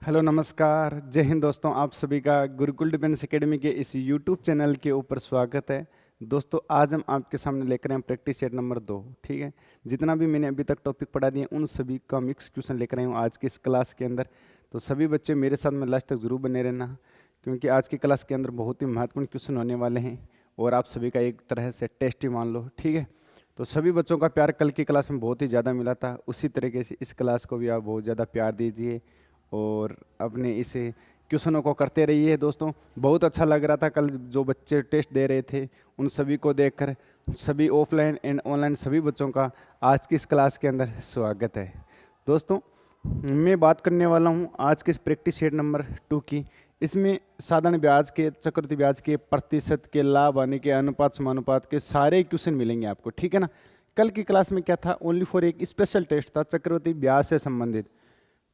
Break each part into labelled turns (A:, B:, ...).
A: Hello नमस्कार, जय हिंद दोस्तों। आप सभी का गुरुकुल डिफेंस एकेडमी के इस यूट्यूब चैनल के ऊपर स्वागत है। दोस्तों आज हम आपके सामने लेकर आए हैं प्रैक्टिस सेट नंबर 2। ठीक है, जितना भी मैंने अभी तक टॉपिक पढ़ा दिए उन सभी का मिक्स क्वेश्चन लेकर आया हूँ आज की इस क्लास के अंदर। तो सभी बच्चे मेरे साथ में लास्ट तक जरूर बने रहना, क्योंकि आज की क्लास के अंदर बहुत ही महत्वपूर्ण क्वेश्चन होने वाले हैं और आप सभी का एक तरह से टेस्ट ही मान लो। ठीक है, तो सभी बच्चों का प्यार कल की क्लास में बहुत ही ज़्यादा मिला था, उसी तरीके से इस क्लास को भी आप बहुत ज़्यादा प्यार दीजिए और अपने इस क्वेश्चनों को करते रहिए। दोस्तों बहुत अच्छा लग रहा था कल जो बच्चे टेस्ट दे रहे थे, उन सभी को देखकर सभी ऑफलाइन एंड ऑनलाइन सभी बच्चों का आज की इस क्लास के अंदर स्वागत है। दोस्तों मैं बात करने वाला हूं आज के इस प्रैक्टिस सेट नंबर 2 की। इसमें साधारण ब्याज के, चक्रवृद्धि ब्याज के, प्रतिशत के, लाभ आने के, अनुपात समानुपात के सारे क्वेश्चन मिलेंगे आपको। ठीक है ना। कल की क्लास में क्या था, ओनली फॉर एक स्पेशल टेस्ट था चक्रवृद्धि ब्याज से संबंधित,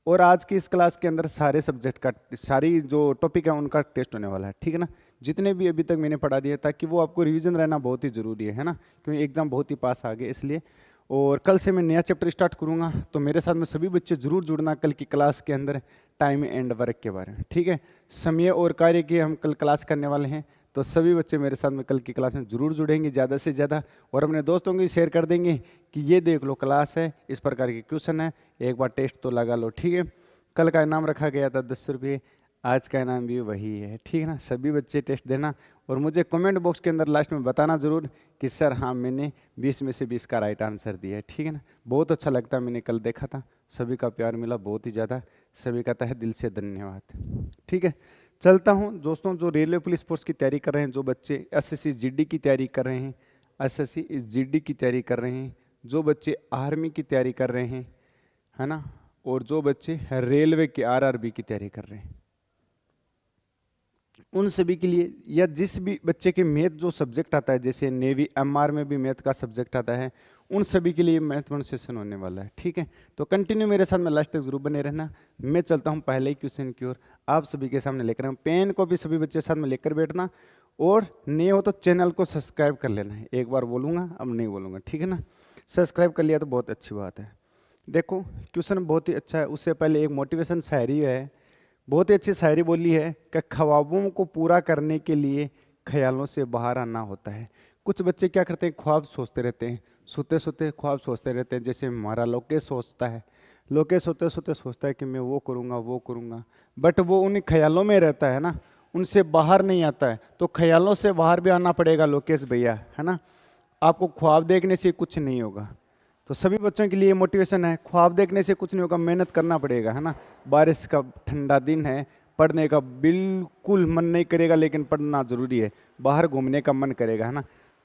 A: और आज की इस क्लास के अंदर सारे सब्जेक्ट का, सारी जो टॉपिक है उनका टेस्ट होने वाला है। ठीक है ना, जितने भी अभी तक मैंने पढ़ा दिया, ताकि वो आपको रिवीजन रहना बहुत ही ज़रूरी है ना, क्योंकि एग्जाम बहुत ही पास आ गए इसलिए। और कल से मैं नया चैप्टर स्टार्ट करूंगा, तो मेरे साथ में सभी बच्चे जरूर जुड़ना कल की क्लास के अंदर टाइम एंड वर्क के बारे में। ठीक है, समय और कार्य की हम कल क्लास करने वाले हैं, तो सभी बच्चे मेरे साथ में कल की क्लास में जरूर जुड़ेंगे ज़्यादा से ज़्यादा, और अपने दोस्तों को भी शेयर कर देंगे कि ये देख लो क्लास है, इस प्रकार के क्वेश्चन है, एक बार टेस्ट तो लगा लो। ठीक है, कल का इनाम रखा गया था 10 रुपये, आज का इनाम भी वही है। ठीक है ना, सभी बच्चे टेस्ट देना और मुझे कमेंट बॉक्स के अंदर लास्ट में बताना ज़रूर कि सर हाँ मैंने 20 में से 20 का राइट आंसर दिया है। ठीक है ना, बहुत अच्छा लगता है, मैंने कल देखा था, सभी का प्यार मिला बहुत ही ज़्यादा, सभी का तहे दिल से धन्यवाद। ठीक है, चलता हूँ दोस्तों। जो रेलवे पुलिस फोर्स की तैयारी कर रहे हैं, जो बच्चे एसएससी जीडी की तैयारी कर रहे हैं, एसएससी जीडी की तैयारी कर रहे हैं, जो बच्चे आर्मी की तैयारी कर रहे हैं, है ना, और जो बच्चे रेलवे की आरआरबी की तैयारी कर रहे हैं, उन सभी के लिए, या जिस भी बच्चे के मैथ जो सब्जेक्ट आता है, जैसे नेवी एमआर में भी मैथ का सब्जेक्ट आता है, उन सभी के लिए महत्वपूर्ण सेशन होने वाला है। ठीक है, तो कंटिन्यू मेरे साथ में लास्ट तक जरूर बने रहना। मैं चलता हूं पहले ही क्वेश्चन की ओर, आप सभी के सामने लेकर आऊँ। पेन को भी सभी बच्चे साथ में लेकर बैठना, और नए हो तो चैनल को सब्सक्राइब कर लेना है। एक बार बोलूँगा, अब नहीं बोलूँगा। ठीक है ना, सब्सक्राइब कर लिया तो बहुत अच्छी बात है। देखो क्वेश्चन बहुत ही अच्छा है, उससे पहले एक मोटिवेशन शायरी है, बहुत ही अच्छी शायरी बोली है कि ख्वाबों को पूरा करने के लिए ख्यालों से बाहर आना होता है। कुछ बच्चे क्या करते हैं, ख्वाब सोचते रहते हैं, सोते सोते ख्वाब सोचते रहते हैं। जैसे हमारा लोकेश सोचता है, लोकेश सोते सोते सोचता है कि मैं वो करूँगा वो करूँगा, बट वो उन ख्यालों में रहता है ना, उनसे बाहर नहीं आता है। तो ख्यालों से बाहर भी आना पड़ेगा लोकेश भैया, है ना। आपको ख्वाब देखने से कुछ नहीं होगा, तो सभी बच्चों के लिए मोटिवेशन है, ख्वाब देखने से कुछ नहीं होगा, मेहनत करना पड़ेगा, है ना। बारिश का ठंडा दिन है, पढ़ने का बिल्कुल मन नहीं करेगा, लेकिन पढ़ना जरूरी है। बाहर घूमने का मन करेगा, है ना,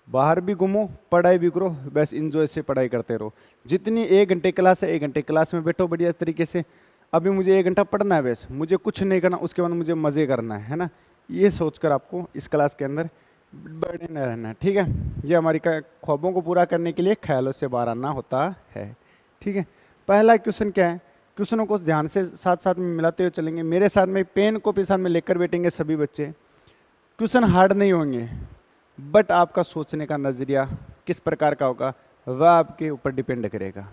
A: बाहर भी घूमो, पढ़ाई भी करो, बस इंजॉय से पढ़ाई करते रहो। जितनी 1 घंटे क्लास है, 1 घंटे क्लास में बैठो बढ़िया तरीके से। अभी मुझे 1 घंटा पढ़ना है, बस मुझे कुछ नहीं करना, उसके बाद मुझे मज़े करना है ना। ये सोचकर आपको इस क्लास के अंदर बड़े न रहना है। ठीक है, ये हमारी ख्वाबों को पूरा करने के लिए ख्यालों से बाहर आना होता है। ठीक है, पहला क्वेश्चन क्या है, क्वेश्चनों को ध्यान से साथ साथ में मिलाते हुए चलेंगे। मेरे साथ में पेन को भी साथ में लेकर बैठेंगे सभी बच्चे। क्वेश्चन हार्ड नहीं होंगे, बट आपका सोचने का नज़रिया किस प्रकार का होगा वह आपके ऊपर डिपेंड करेगा।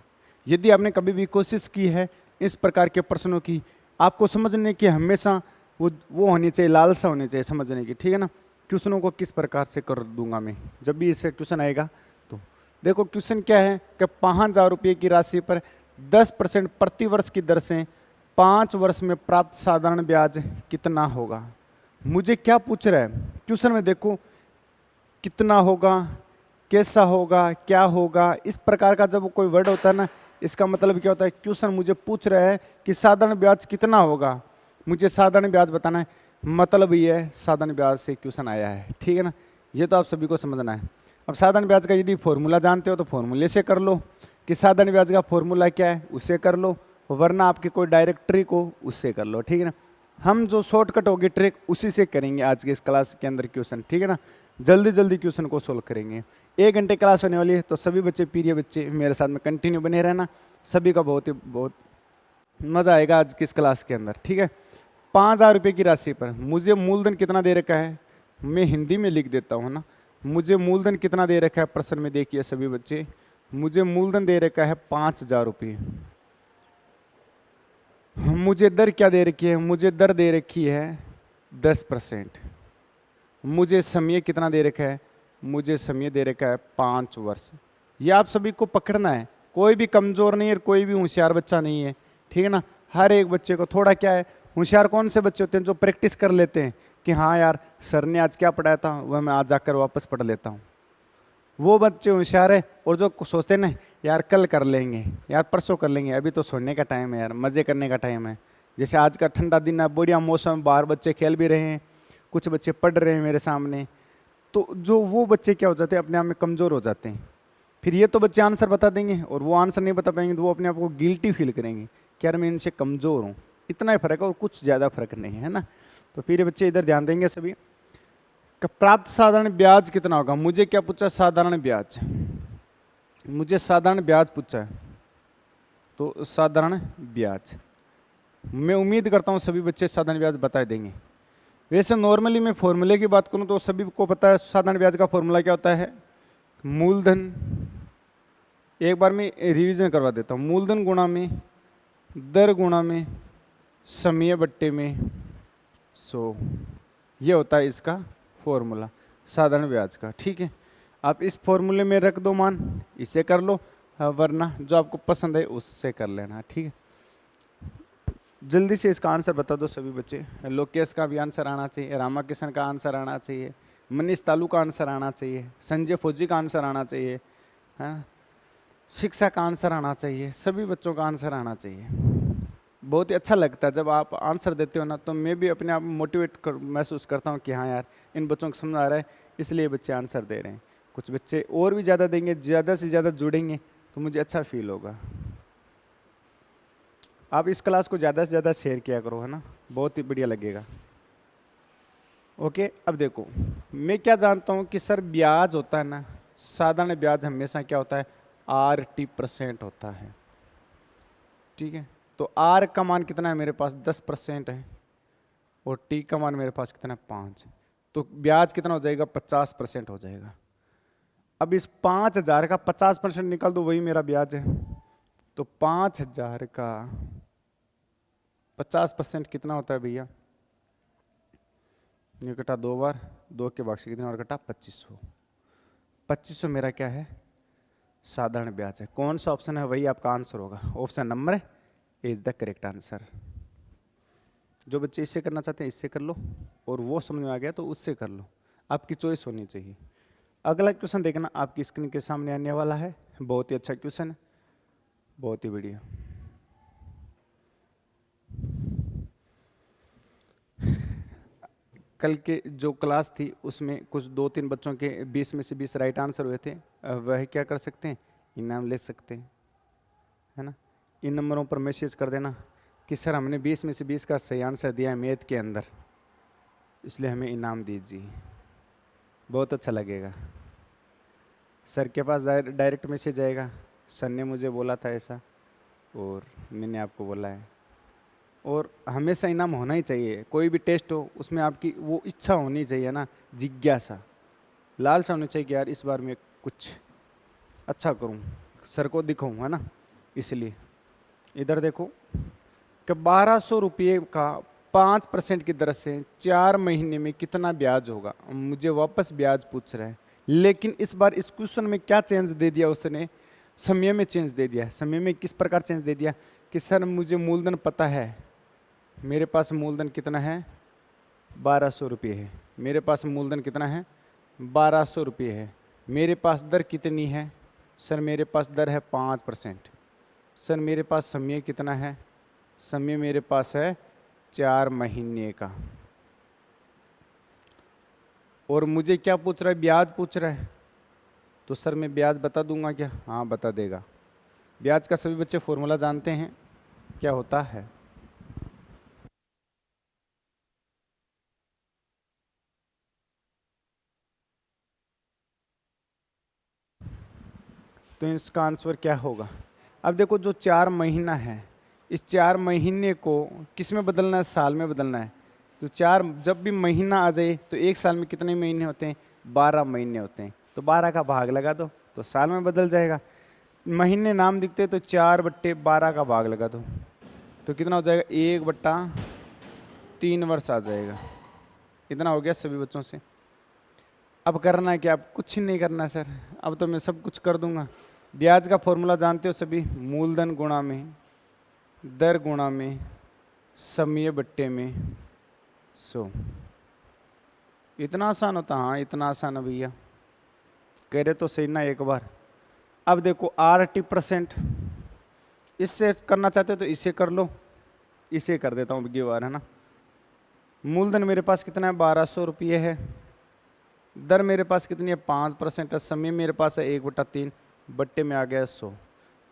A: यदि आपने कभी भी कोशिश की है इस प्रकार के प्रश्नों की, आपको समझने की हमेशा वो होनी चाहिए, लालसा होनी चाहिए समझने की। ठीक है ना, क्वेश्चनों को किस प्रकार से कर दूंगा मैं जब भी इससे क्वेश्चन आएगा। तो देखो क्वेश्चन क्या है कि 5,000 रुपये की राशि पर 10% प्रति वर्ष की दर से 5 वर्ष में प्राप्त साधारण ब्याज कितना होगा। मुझे क्या पूछ रहा है क्वेश्चन में, देखो कितना होगा, कैसा होगा, क्या होगा, इस प्रकार का जब कोई वर्ड होता है ना, इसका मतलब क्या होता है, क्वेश्चन मुझे पूछ रहा है कि साधारण ब्याज कितना होगा, मुझे साधारण ब्याज बताना है, मतलब ये है साधारण ब्याज से क्वेश्चन आया है। ठीक है ना, ये तो आप सभी को समझना है। अब साधारण ब्याज का यदि फॉर्मूला जानते हो तो फॉर्मूले से कर लो, कि साधारण ब्याज का फॉर्मूला क्या है उसे कर लो, वरना आपकी कोई डायरेक्टरी को उससे कर लो। ठीक है ना, हम जो शॉर्टकट होगी ट्रिक उसी से करेंगे आज के इस क्लास के अंदर क्वेश्चन। ठीक है ना, जल्दी जल्दी क्वेश्चन को सोल्व करेंगे। 1 घंटे क्लास होने वाली है, तो सभी बच्चे प्रिय बच्चे मेरे साथ में कंटिन्यू बने रहना, सभी का बहुत मज़ा आएगा आज की इस क्लास के अंदर। ठीक है, 5,000 रुपये की राशि पर मुझे मूलधन कितना दे रखा है, मैं हिंदी में लिख देता हूँ ना। मुझे मूलधन कितना दे रखा है प्रश्न में, देखिए सभी बच्चे, मुझे मूलधन दे रखा है 5,000 रुपये। मुझे दर क्या दे रखी है, मुझे दर दे रखी है 10%। मुझे समय कितना दे रखा है, मुझे समय दे रखा है 5 वर्ष। ये आप सभी को पकड़ना है, कोई भी कमजोर नहीं है, कोई भी होशियार बच्चा नहीं है, ठीक है ना। हर एक बच्चे को थोड़ा क्या है, होशियार कौन से बच्चे होते हैं जो प्रैक्टिस कर लेते हैं कि हाँ यार सर ने आज क्या पढ़ाया था वह मैं आज जाकर वापस पढ़ लेता हूँ, वो बच्चे होशियार है। और जो सोचते हैं ना यार कल कर लेंगे, यार परसों कर लेंगे, अभी तो सोने का टाइम है यार, मज़े करने का टाइम है। जैसे आज का ठंडा दिन है, बढ़िया मौसम, बाहर बच्चे खेल भी रहे हैं, कुछ बच्चे पढ़ रहे हैं मेरे सामने, तो जो वो बच्चे क्या हो जाते हैं, अपने आप में कमज़ोर हो जाते हैं। फिर ये तो बच्चे आंसर बता देंगे और वो आंसर नहीं बता पाएंगे तो वो अपने आप को गिल्टी फील करेंगे कि यार मैं इनसे कमज़ोर हूँ। इतना ही फर्क है और कुछ ज़्यादा फर्क नहीं है ना। तो फिर ये बच्चे इधर ध्यान देंगे सभी। प्राप्त साधारण ब्याज कितना होगा, मुझे क्या पूछा, साधारण ब्याज, मुझे साधारण ब्याज पूछा है, तो साधारण ब्याज मैं उम्मीद करता हूँ सभी बच्चे साधारण ब्याज बता देंगे। वैसे नॉर्मली मैं फॉर्मूले की बात करूँ तो सभी को पता है साधारण ब्याज का फॉर्मूला क्या होता है, मूलधन, एक बार मैं रिवीजन करवा देता हूँ, मूलधन गुणा में दर गुणा में समय बट्टे में 100, ये होता है इसका फॉर्मूला साधारण ब्याज का। ठीक है, आप इस फॉर्मूले में रख दो मान, इसे कर लो, वरना जो आपको पसंद है उससे कर लेना। ठीक है, जल्दी से इसका आंसर बता दो सभी बच्चे। लोकेश का भी आंसर आना चाहिए, रामा किशन का आंसर आना चाहिए, मनीष तालू का आंसर आना चाहिए, संजय फौजी का आंसर आना चाहिए, हाँ, शिक्षा का आंसर आना चाहिए, सभी बच्चों का आंसर आना चाहिए। बहुत ही अच्छा लगता है जब आप आंसर देते हो ना, तो मैं भी अपने आप मोटिवेट महसूस करता हूँ कि हाँ यार इन बच्चों को समझ आ रहा है, इसलिए बच्चे आंसर दे रहे हैं। कुछ बच्चे और भी ज़्यादा देंगे, ज़्यादा से ज़्यादा जुड़ेंगे तो मुझे अच्छा फील होगा। आप इस क्लास को ज़्यादा से ज़्यादा शेयर किया करो, है ना, बहुत ही बढ़िया लगेगा। ओके, अब देखो मैं क्या जानता हूँ कि सर ब्याज होता है ना, साधारण ब्याज हमेशा क्या होता है, RT% होता है। ठीक है, तो R का मान कितना है मेरे पास, 10% है, और T का मान मेरे पास कितना है, 5, तो ब्याज कितना हो जाएगा, 50% हो जाएगा। अब इस 5000 का 50% निकाल दो, वही मेरा ब्याज है। तो 5000 का 50% कितना होता है भैया, ये कटा 2 बार, 2 के भाग से कितना और कटा, 2500। 2500 मेरा क्या है, साधारण ब्याज है। कौन सा ऑप्शन है वही आपका आंसर होगा, option number is the correct answer. जो बच्चे इससे करना चाहते हैं इससे कर लो, और वो समझ में आ गया तो उससे कर लो, आपकी चॉइस होनी चाहिए। अगला क्वेश्चन देखना आपकी स्क्रीन के सामने आने वाला है, बहुत ही अच्छा क्वेश्चन है, बहुत ही बढ़िया। कल के जो क्लास थी उसमें कुछ 2-3 बच्चों के 20 में से 20 राइट आंसर हुए थे, वह क्या कर सकते हैं, इनाम ले सकते हैं, है ना। इन नंबरों पर मैसेज कर देना कि सर हमने 20 में से 20 का सही आंसर दिया है मैथ के अंदर, इसलिए हमें इनाम दीजिए, बहुत अच्छा लगेगा। सर के पास डायरेक्ट मैसेज आएगा, सर ने मुझे बोला था ऐसा और मैंने आपको बोला है। और हमेशा इनाम होना ही चाहिए, कोई भी टेस्ट हो उसमें आपकी वो इच्छा होनी चाहिए ना, जिज्ञासा, लालसा होनी चाहिए कि यार इस बार मैं कुछ अच्छा करूं, सर को दिखाऊं, है ना। इसलिए इधर देखो कि 1200 रुपये का 5% की दर से 4 महीने में कितना ब्याज होगा, मुझे वापस ब्याज पूछ रहा है। लेकिन इस बार इस क्वेश्चन में क्या चेंज दे दिया उसने, समय में चेंज दे दिया है। समय में किस प्रकार चेंज दे दिया कि सर मुझे मूलधन पता है, मेरे पास मूलधन कितना है, 1200 रुपये है, मेरे पास मूलधन कितना है, 1200 रुपये है, मेरे पास दर कितनी है, सर मेरे पास दर है 5%, सर मेरे पास समय कितना है, समय मेरे पास है 4 महीने का, और मुझे क्या पूछ रहा है, ब्याज पूछ रहा है। तो सर मैं ब्याज बता दूंगा क्या, हाँ बता देगा। ब्याज का सभी बच्चे फॉर्मूला जानते हैं क्या होता है, तो इसका आंसर क्या होगा। अब देखो जो 4 महीना है, इस 4 महीने को किस में बदलना है, साल में बदलना है। तो 4 जब भी महीना आ जाए तो एक साल में कितने महीने होते हैं, 12 महीने होते हैं, तो 12 का भाग लगा दो तो साल में बदल जाएगा। महीने नाम दिखते तो 4/12 का भाग लगा दो तो कितना हो जाएगा, 1/3 वर्ष आ जाएगा। इतना हो गया सभी बच्चों से। अब करना है क्या, अब कुछ नहीं करना है सर, अब तो मैं सब कुछ कर दूंगा। ब्याज का फॉर्मूला जानते हो सभी, मूलधन गुणा में दर गुणा में समय बट्टे में 100। इतना आसान होता, हाँ इतना आसान है भैया, कह रहे तो सही ना एक बार। अब देखो RT%, इससे करना चाहते हो तो इसे कर लो, इसे कर देता हूँ अगली बार, है ना। मूलधन मेरे पास कितना है, 1200 रुपये है। दर मेरे पास कितनी है, 5% है। समय मेरे पास है 1/3, बट्टे में आ गया 100।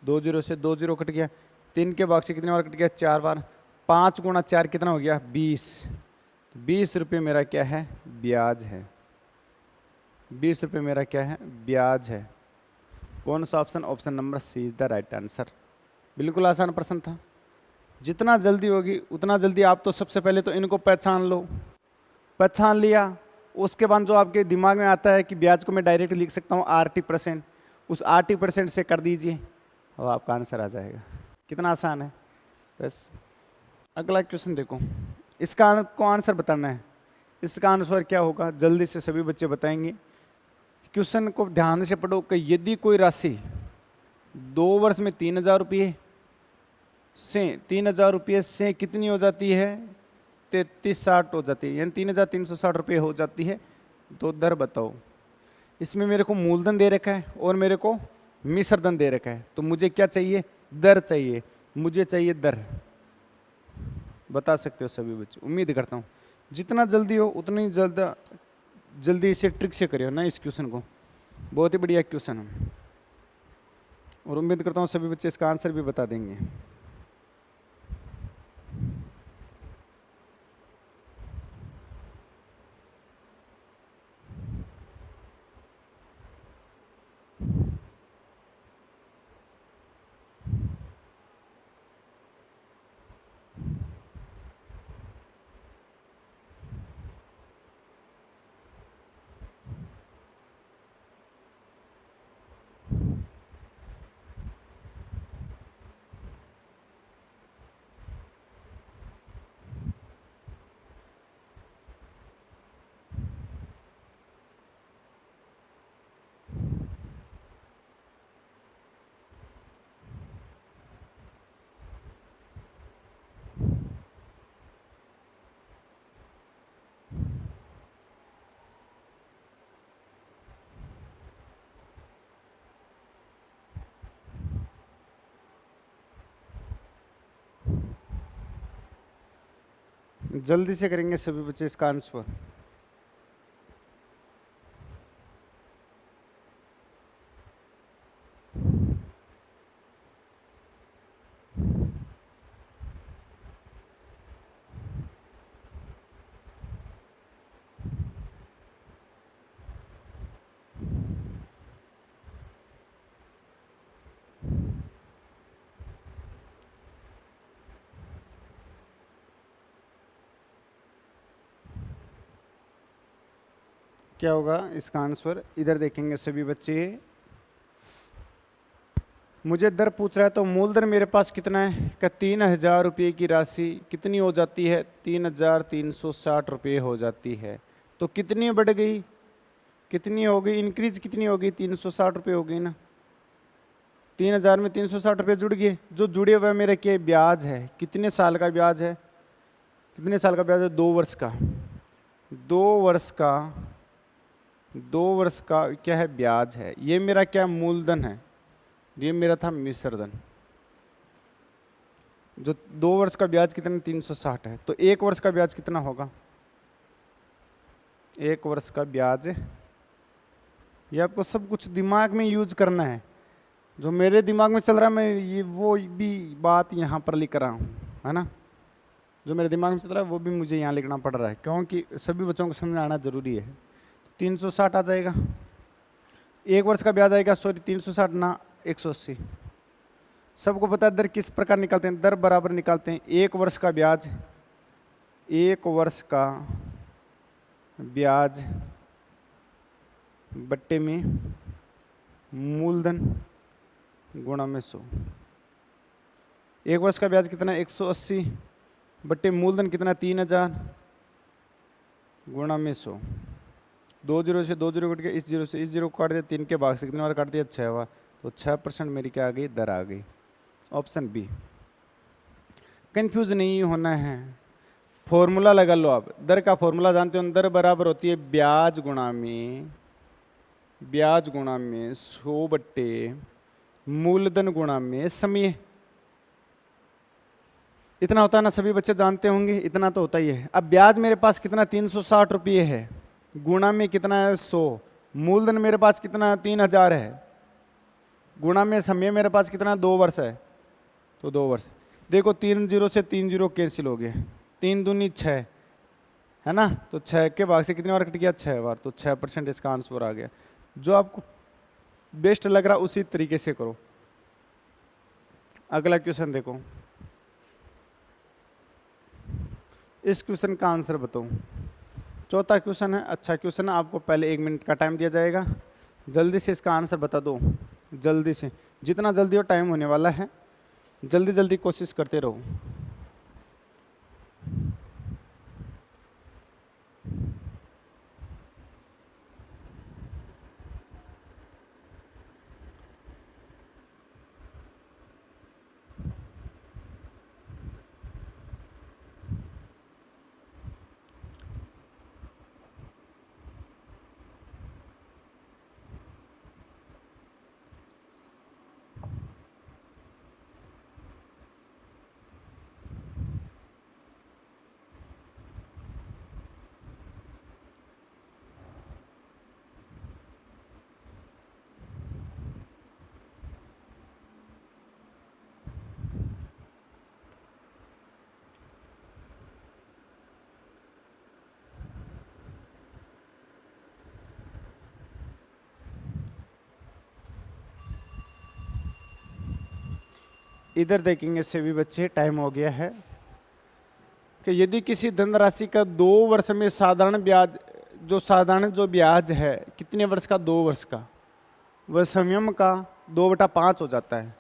A: 2 जीरो से 2 जीरो कट गया, 3 के भाग से कितनी बार कट गया, 4 बार। 5 गुणा 4 कितना हो गया, 20। 20 रुपये मेरा क्या है, ब्याज है। 20 रुपये मेरा क्या है, ब्याज है। कौन सा option, option number C is the right answer. बिल्कुल आसान प्रश्न था। जितना जल्दी होगी उतना जल्दी आप तो सबसे पहले तो इनको पहचान लो। पहचान लिया, उसके बाद जो आपके दिमाग में आता है कि ब्याज को मैं डायरेक्ट लिख सकता हूँ RT%, उस RT% से कर दीजिए और आपका आंसर आ जाएगा। कितना आसान है। बस अगला क्वेश्चन देखो, इसका को आंसर बताना है। इसका आंसर क्या होगा, जल्दी से सभी बच्चे बताएंगे। क्वेश्चन को ध्यान से पढ़ो कि यदि कोई राशि 2 वर्ष में 3000 रुपये से 3000 रुपये से कितनी हो जाती है, 3360 हो जाती है, यानी 3360 रुपये हो जाती है, तो दर बताओ। इसमें मेरे को मूलधन दे रखा है और मेरे को मिश्रधन दे रखा है, तो मुझे क्या चाहिए, दर चाहिए। मुझे चाहिए दर। बता सकते हो सभी बच्चे, उम्मीद करता हूँ जितना जल्दी हो उतनी जल्दी इसे ट्रिक से करियो ना इस क्वेश्चन को। बहुत ही बढ़िया क्वेश्चन है और उम्मीद करता हूँ सभी बच्चे इसका आंसर भी बता देंगे। जल्दी से करेंगे सभी बच्चे इसका आंसर। क्या होगा इसका आंसर, इधर देखेंगे सभी बच्चे। मुझे दर पूछ रहा है तो मूलधन मेरे पास कितना है, क्या 3000 रुपये की राशि कितनी हो जाती है, 3360 रुपये हो जाती है। तो कितनी बढ़ गई, कितनी हो गई, इंक्रीज कितनी हो गई, 360 रुपये हो गई ना। 3000 में 360 रुपये जुड़ गए, जो जुड़े हुए मेरे क्या ब्याज है, कितने साल का ब्याज है, कितने साल का ब्याज है, 2 वर्ष का। 2 वर्ष का, 2 वर्ष का क्या है, ब्याज है। ये मेरा क्या मूलधन है, ये मेरा था मिश्रधन। जो 2 वर्ष का ब्याज कितना, 360 है, तो 1 वर्ष का ब्याज कितना होगा, 1 वर्ष का ब्याज। ये आपको सब कुछ दिमाग में यूज करना है, जो मेरे दिमाग में चल रहा है मैं ये वो भी बात यहाँ पर लिख रहा हूँ, है ना। जो मेरे दिमाग में चल रहा है वो भी मुझे यहाँ लिखना पड़ रहा है, क्योंकि सभी बच्चों को समझ आना जरूरी है। 360 आ जाएगा, 1 वर्ष का ब्याज आएगा, सॉरी 360 ना 180। सबको पता है दर किस प्रकार निकालते हैं, दर बराबर निकालते हैं 1 वर्ष का ब्याज, 1 वर्ष का ब्याज बट्टे में मूलधन गुणा में 100। 1 वर्ष का ब्याज कितना है 180 बट्टे मूलधन कितना 3000 गुणा में 100। 2 जीरो से 2 जीरो कट गया, इस जीरो से इस जीरो को काट दिया, 3 के भाग से कितनी बार काट दिया 6 बार, तो 6% मेरी क्या आ गई दर आ गई। Option B. कंफ्यूज नहीं होना है, फॉर्मूला लगा लो आप। दर का फॉर्मूला जानते हो, दर बराबर होती है ब्याज गुणा में 100 बट्टे मूलधन गुणा में समय। इतना होता है ना, सभी बच्चे जानते होंगे, इतना तो होता ही है। अब ब्याज मेरे पास कितना 360 रुपये है, गुणा में कितना है 100, मूलधन मेरे पास कितना 3000 है, गुणा में समय मेरे पास कितना 2 वर्ष है, तो 2 वर्ष। देखो 3 जीरो से 3 जीरो कैंसिल हो गए, 3 दूनी 6 है ना, तो 6 के भाग से कितनी बार कट गया 6 बार, तो 6% इसका आंसर आ गया। जो आपको बेस्ट लग रहा उसी तरीके से करो। अगला क्वेश्चन देखो, इस क्वेश्चन का आंसर बताओ। चौथा क्वेश्चन है, अच्छा क्वेश्चन है, आपको पहले 1 मिनट का टाइम दिया जाएगा, जल्दी से इसका आंसर बता दो, जल्दी से, जितना जल्दी हो, टाइम होने वाला है, जल्दी जल्दी कोशिश करते रहो। इधर देखेंगे सभी बच्चे, टाइम हो गया है कि यदि किसी धनराशि का 2 वर्ष में साधारण ब्याज, जो साधारण जो ब्याज है कितने वर्ष का 2 वर्ष का, वह संयम का 2/5 हो जाता है।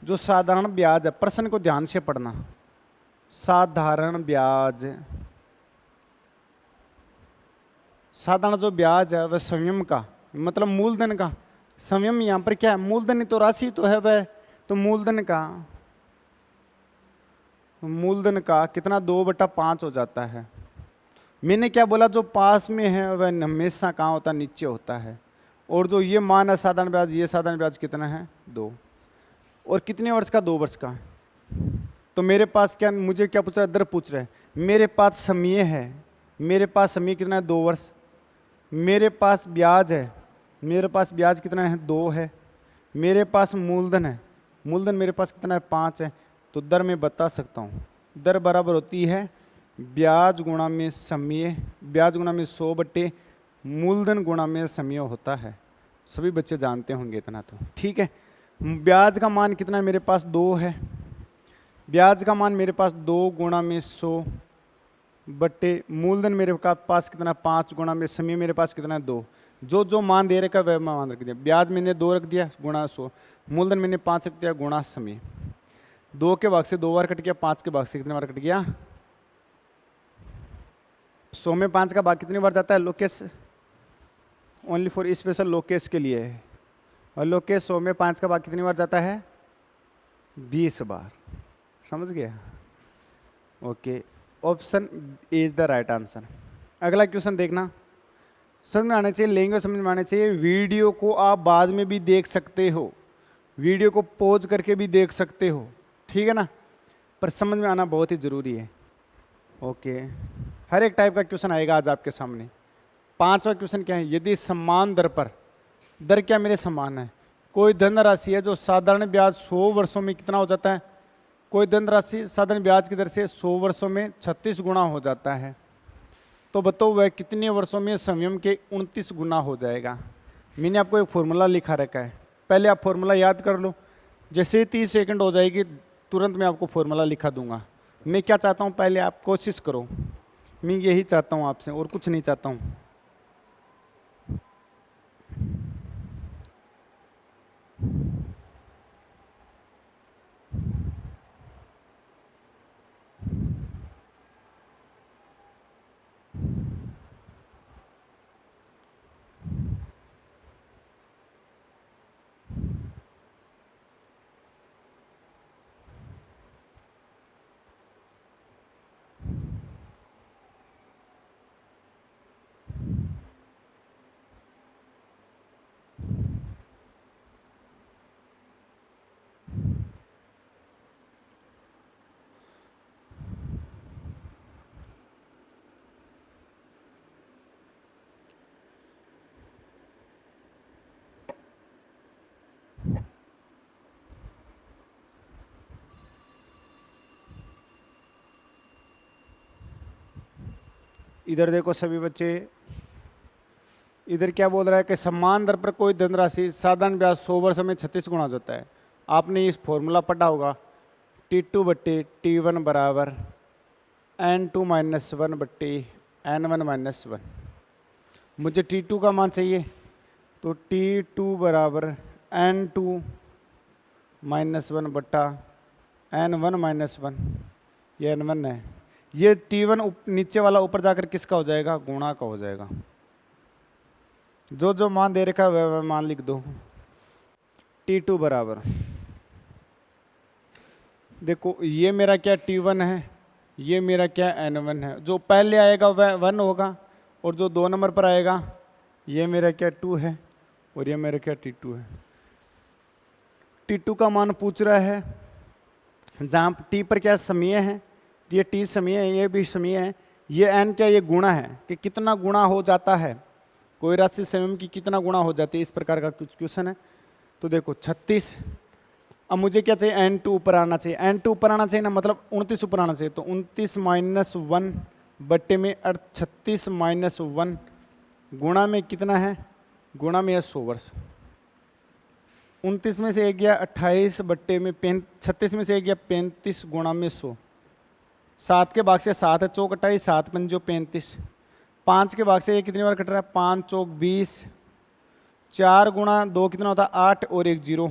A: जो साधारण ब्याज है, प्रश्न को ध्यान से पढ़ना, साधारण ब्याज, साधारण जो ब्याज है वह संयम का, मतलब मूलधन का, संयम यहाँ पर क्या है, मूलधन तो राशि तो है वह, तो मूलधन का कितना 2/5 हो जाता है। मैंने क्या बोला, जो पास में है वह हमेशा कहाँ होता है, नीचे होता है। और जो ये मान है साधारण ब्याज, ये साधारण ब्याज कितना है 2, और कितने वर्ष का 2 वर्ष का है। तो मेरे पास क्या, मुझे क्या पूछ रहा है, दर पूछ रहा है। मेरे पास समय है, मेरे पास समय कितना है 2 वर्ष, मेरे पास ब्याज है, मेरे पास ब्याज कितना है 2 है, मेरे पास मूलधन है, मूलधन मेरे पास कितना है 5 है। तो दर मैं बता सकता हूँ, दर बराबर होती है ब्याज गुणा में समय, ब्याज गुणा में 100 बट्टे मूलधन गुणा में समय होता है। सभी बच्चे जानते होंगे इतना तो, ठीक है। ब्याज का मान कितना है, मेरे पास 2 है, ब्याज का मान मेरे पास 2 गुणा में 100 बट्टे मूलधन मेरे पास कितना 5 गुणा में समय मेरे पास कितना 2। जो जो मान दे रखा वह मान रख दिया। ब्याज मैंने 2 रख दिया गुणा 100, मूलधन मैंने 5 रख दिया गुणा समय। 2 के भाग से 2 बार कट गया, 5 के भाग से कितने बार कट गया, 100 में 5 का भाग कितनी बार जाता है, Lokesh, only for special Lokesh के लिए है। और लोकेश 100 में 5 का भाग कितनी बार जाता है 20 बार। समझ गया, okay. Option A is the right answer. अगला क्वेश्चन देखना, समझ में आना चाहिए, लैंग्वेज समझ में आना चाहिए। वीडियो को आप बाद में भी देख सकते हो, वीडियो को पॉज करके भी देख सकते हो, ठीक है ना, पर समझ में आना बहुत ही जरूरी है। ओके, हर एक टाइप का क्वेश्चन आएगा आज आपके सामने। 5वां क्वेश्चन क्या है, यदि समान दर पर, दर क्या मेरे समान है, कोई धनराशि है जो साधारण ब्याज 100 वर्षों में कितना हो जाता है, कोई धनराशि साधारण ब्याज की दर से 100 वर्षों में 36 गुना हो जाता है, तो बताओ वह कितने वर्षों में संयम के 29 गुना हो जाएगा। मैंने आपको एक फॉर्मूला लिखा रखा है, पहले आप फॉर्मूला याद कर लो। जैसे ही 30 सेकंड हो जाएगी तुरंत मैं आपको फॉर्मूला लिखा दूंगा। मैं क्या चाहता हूँ, पहले आप कोशिश करो, मैं यही चाहता हूँ आपसे, और कुछ नहीं चाहता हूँ। इधर देखो सभी बच्चे, इधर क्या बोल रहा है कि समान दर पर कोई धनराशि साधारण ब्याज 100 वर्ष में 36 गुना हो जाता है। आपने इस फॉर्मूला पढ़ा होगा, T2 बट्टे T1 बराबर N2 माइनस 1 बट्टे N1 माइनस 1। मुझे T2 का मान चाहिए, तो T2 बराबर N2 माइनस 1 बट्टा N1 माइनस 1, ये N1 है। ये T1 नीचे वाला ऊपर जाकर किसका हो जाएगा, गुणा का हो जाएगा। जो जो मान दे रखा है वह मान लिख दो। T2 बराबर, देखो ये मेरा क्या T1 है, ये मेरा क्या N1 है। जो पहले आएगा वह 1 होगा, और जो 2 नंबर पर आएगा ये मेरा क्या 2 है, और ये मेरा क्या T2 है। T2 का मान पूछ रहा है, जहाँ T पर क्या समय है, ये T समय है, ये भी समय है, ये N क्या, ये गुणा है कि कितना गुणा हो जाता है, कोई राशि समय की कितना गुणा हो जाती है, इस प्रकार का कुछ क्वेश्चन है। तो देखो 36, अब मुझे क्या चाहिए, N2 ऊपर आना चाहिए, N2 ऊपर आना चाहिए ना, मतलब 29 ऊपर आना चाहिए। तो 29 माइनस 1 बट्टे में 36 माइनस 1 गुणा में कितना है, गुणा में है 100 वर्ष। 29 में से एक गया 28 बट्टे में 36 में से एक गया 35 गुणा में 100। 7 के भाग से 7 है, चौक 28, 7 पंजो 35। 5 के भाग से ये कितनी बार कट रहा है, 5 चौक 20। 4 गुणा 2 कितना होता है, 8, और 1 0,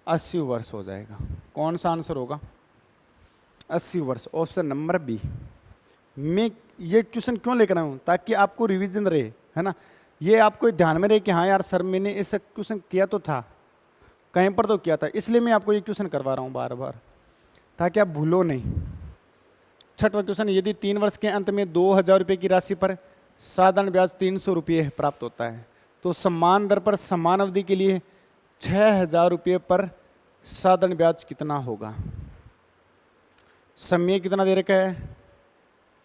A: 80 वर्ष हो जाएगा। कौन सा आंसर होगा, 80 वर्ष, ऑप्शन नंबर बी। मैं ये क्वेश्चन क्यों लेकर आया हूँ, ताकि आपको रिवीजन रहे, है ना, ये आपको ध्यान में रहे कि हाँ यार सर मैंने ऐसा क्वेश्चन किया तो था, कहीं पर तो किया था, इसलिए मैं आपको ये क्वेश्चन करवा रहा हूँ बार बार, ताकि आप भूलो नहीं। छठवां क्वेश्चन, यदि 3 वर्ष के अंत में 2000 रुपये की राशि पर साधारण ब्याज 300 रुपये प्राप्त होता है, तो समान दर पर समान अवधि के लिए 6000 रुपये पर साधारण ब्याज कितना होगा। समय कितना दे रखा है,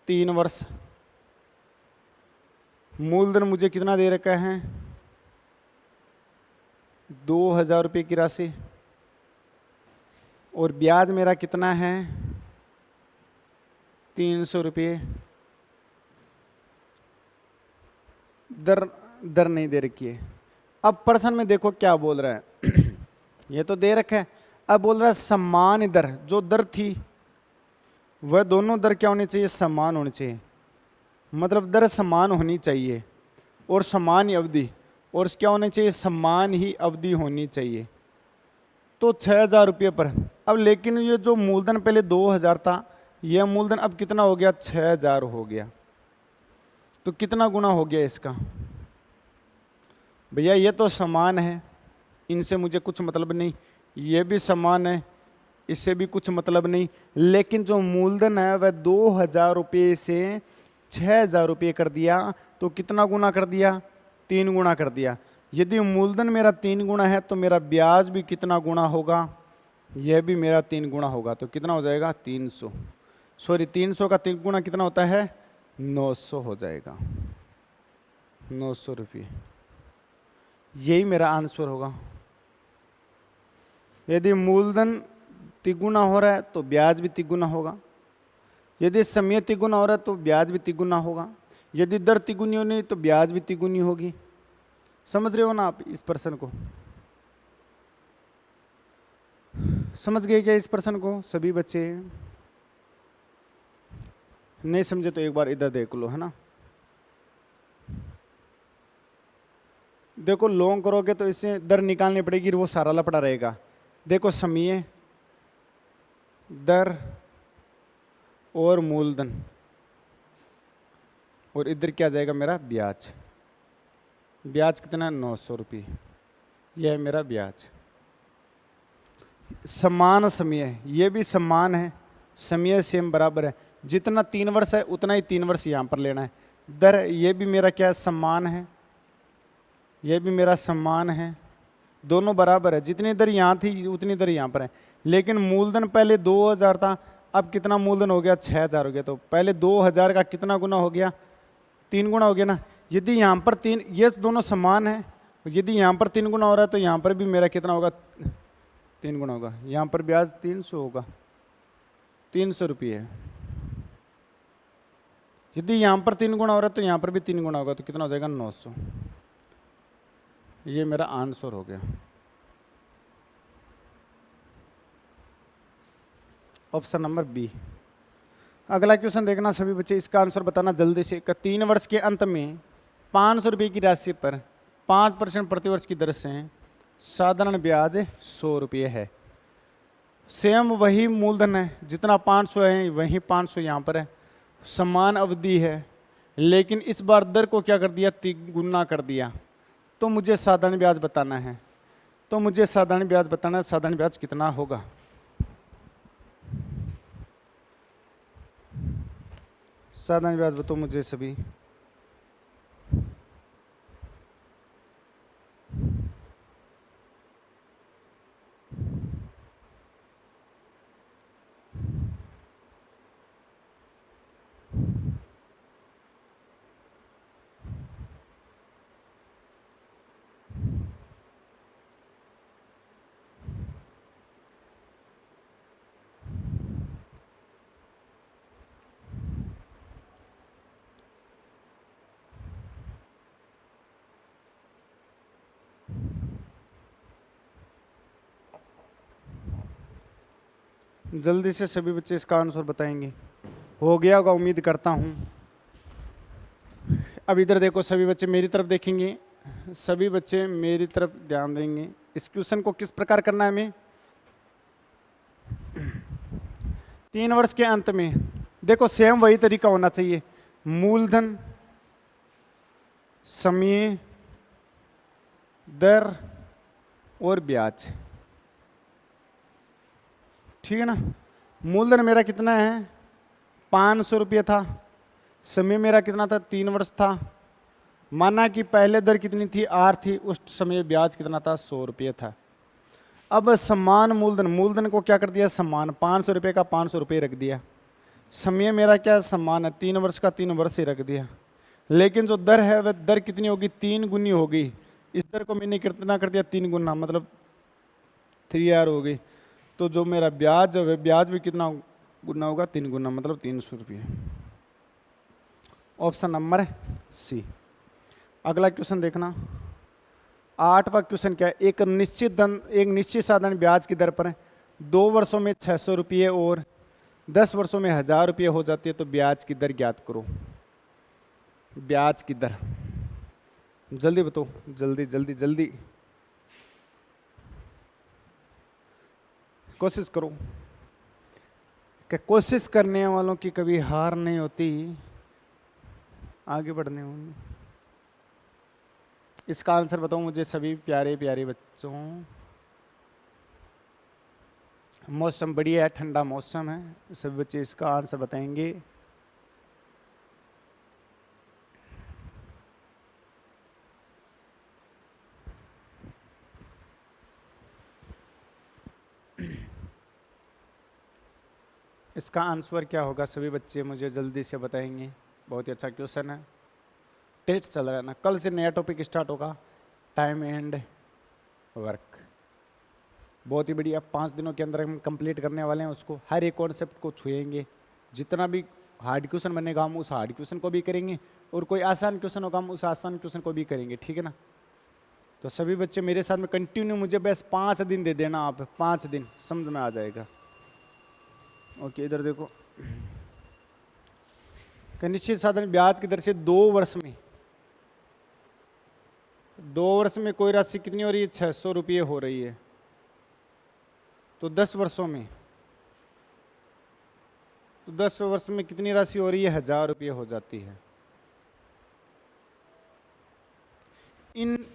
A: 3 वर्ष। मूलधन मुझे कितना दे रखा है, 2000 रुपये की राशि, और ब्याज मेरा कितना है, 300 रुपये। दर नहीं दे रखी है। अब प्रश्न में देखो क्या बोल रहा है ये तो दे रखा है, अब बोल रहा है समान दर, जो दर थी वह दोनों दर क्या होनी चाहिए, समान होनी चाहिए। मतलब दर समान होनी चाहिए और समान ही अवधि, और क्या होनी चाहिए, समान ही अवधि होनी चाहिए। तो 6000 रुपये पर, अब लेकिन ये जो मूलधन पहले 2000 था, यह मूलधन अब कितना हो गया, 6000 हो गया। तो कितना गुना हो गया इसका, भैया ये तो समान है, इनसे मुझे कुछ मतलब नहीं, ये भी समान है, इससे भी कुछ मतलब नहीं, लेकिन जो मूलधन है वह 2000 रुपये से 6000 रुपये कर दिया, तो कितना गुना कर दिया, 3 गुना कर दिया। यदि मूलधन मेरा 3 गुना है तो मेरा ब्याज भी कितना गुना होगा, यह भी मेरा 3 गुना होगा। तो कितना हो जाएगा, 300, सॉरी 300 का 3 गुना कितना होता है, 900 हो जाएगा, 900 रुपये। यही मेरा आंसर होगा। यदि मूलधन तिगुना हो रहा है तो ब्याज भी तिगुना होगा, यदि समय तिगुना हो रहा है तो ब्याज भी तिगुना होगा, यदि दर तिगुनी होनी तो ब्याज भी तिगुनी होगी। समझ रहे हो ना आप इस प्रश्न को, समझ गए क्या इस प्रश्न को सभी बच्चे? नहीं समझे तो एक बार इधर देख लो, है ना। देखो लॉन्ग करोगे तो इससे दर निकालनी पड़ेगी, वो सारा लपड़ा रहेगा। देखो समय, दर और मूलधन, और इधर क्या जाएगा मेरा ब्याज। ब्याज कितना, 900 रुपये, यह है मेरा ब्याज। समान समय, ये भी समान है, समय सेम बराबर है, जितना 3 वर्ष है उतना ही 3 वर्ष यहाँ पर लेना है। दर ये भी मेरा क्या समान है, यह भी मेरा समान है, दोनों बराबर है, जितनी दर यहाँ थी उतनी दर यहाँ पर है। लेकिन मूलधन पहले 2000 था, अब कितना मूलधन हो गया, 6000 हो गया। तो पहले 2000 का कितना गुना हो गया, 3 गुना हो गया ना। यदि यहाँ पर 3, ये दोनों समान है, यदि यहाँ पर 3 गुना हो रहा है तो यहाँ पर भी मेरा कितना होगा, 3 गुना होगा। यहाँ पर ब्याज 300 होगा, 300 रुपये है। यदि यहाँ पर 3 गुना हो रहा है तो यहाँ पर भी 3 गुना होगा, तो कितना हो जाएगा 900। ये मेरा आंसर हो गया। Option number B. अगला क्वेश्चन देखना सभी बच्चे, इसका आंसर बताना जल्दी से। 3 वर्ष के अंत में 500 रुपये की राशि पर 5% प्रतिवर्ष की दर से साधारण ब्याज 100 रुपये है। सेम वही मूलधन है, जितना 500 है वही 500 यहाँ पर है, समान अवधि है, लेकिन इस बार दर को क्या कर दिया, 3 गुना कर दिया। तो मुझे साधारण ब्याज बताना है। साधारण ब्याज कितना होगा? साधारण ब्याज बताओ मुझे सभी। जल्दी से सभी बच्चे इसका आंसर बताएंगे। हो गया होगा उम्मीद करता हूं। अब इधर देखो सभी बच्चे, मेरी तरफ देखेंगे, सभी बच्चे मेरी तरफ ध्यान देंगे। इस क्वेश्चन को किस प्रकार करना है हमें? 3 वर्ष के अंत में देखो सेम वही तरीका होना चाहिए, मूलधन, समय, दर और ब्याज, ठीक है ना। मूलधन मेरा कितना है, 500 रुपये था। समय मेरा कितना था, 3 वर्ष था। माना कि पहले दर कितनी थी, आर थी, उस समय ब्याज कितना था, 100 रुपये था। अब समान मूलधन को क्या कर दिया, समान, 500 रुपये का 500 रुपये रख दिया। समय मेरा क्या समान है, 3 वर्ष का 3 वर्ष ही रख दिया। लेकिन जो दर है वह दर कितनी होगी, 3 गुनी होगी। इस दर को मैंने कितना कर दिया, 3 गुना, मतलब 3R हो गई। तो जो मेरा ब्याज है ब्याज भी कितना गुना होगा, 3 गुना, मतलब 300 रुपये। Option number C. अगला क्वेश्चन देखना, 8वां क्वेश्चन क्या है? एक निश्चित साधारण ब्याज की दर पर 2 वर्षों में 600 रुपये और 10 वर्षों में 1000 रुपये हो जाती है, तो ब्याज की दर ज्ञात करो। ब्याज की दर जल्दी बताओ, जल्दी जल्दी जल्दी कोशिश करो। कि कोशिश करने वालों की कभी हार नहीं होती, आगे बढ़ने वालों। इसका आंसर बताओ मुझे सभी प्यारे प्यारे बच्चों। मौसम बढ़िया है, ठंडा मौसम है, सभी बच्चे इसका आंसर बताएंगे। इसका आंसर क्या होगा सभी बच्चे मुझे जल्दी से बताएंगे। बहुत ही अच्छा क्वेश्चन है, टेस्ट चल रहा है ना, कल से नया टॉपिक स्टार्ट होगा, टाइम एंड वर्क। बहुत ही बढ़िया, 5 दिनों के अंदर हम कंप्लीट करने वाले हैं उसको। हर एक कॉन्सेप्ट को छुएंगे, जितना भी हार्ड क्वेश्चन बनेगा हम उस हार्ड क्वेश्चन को भी करेंगे, और कोई आसान क्वेश्चन होगा हम उस आसान क्वेश्चन को भी करेंगे, ठीक है ना। तो सभी बच्चे मेरे साथ में कंटिन्यू, मुझे बस 5 दिन दे देना आप, 5 दिन समझ में आ जाएगा। ओके, इधर देखो, निश्चित साधारण ब्याज की दर से 2 वर्ष में कोई राशि कितनी हो रही है, 600 रुपये हो रही है। तो 10 वर्षों में, तो 10 वर्ष में कितनी राशि हो रही है, 1000 रुपये हो जाती है। इन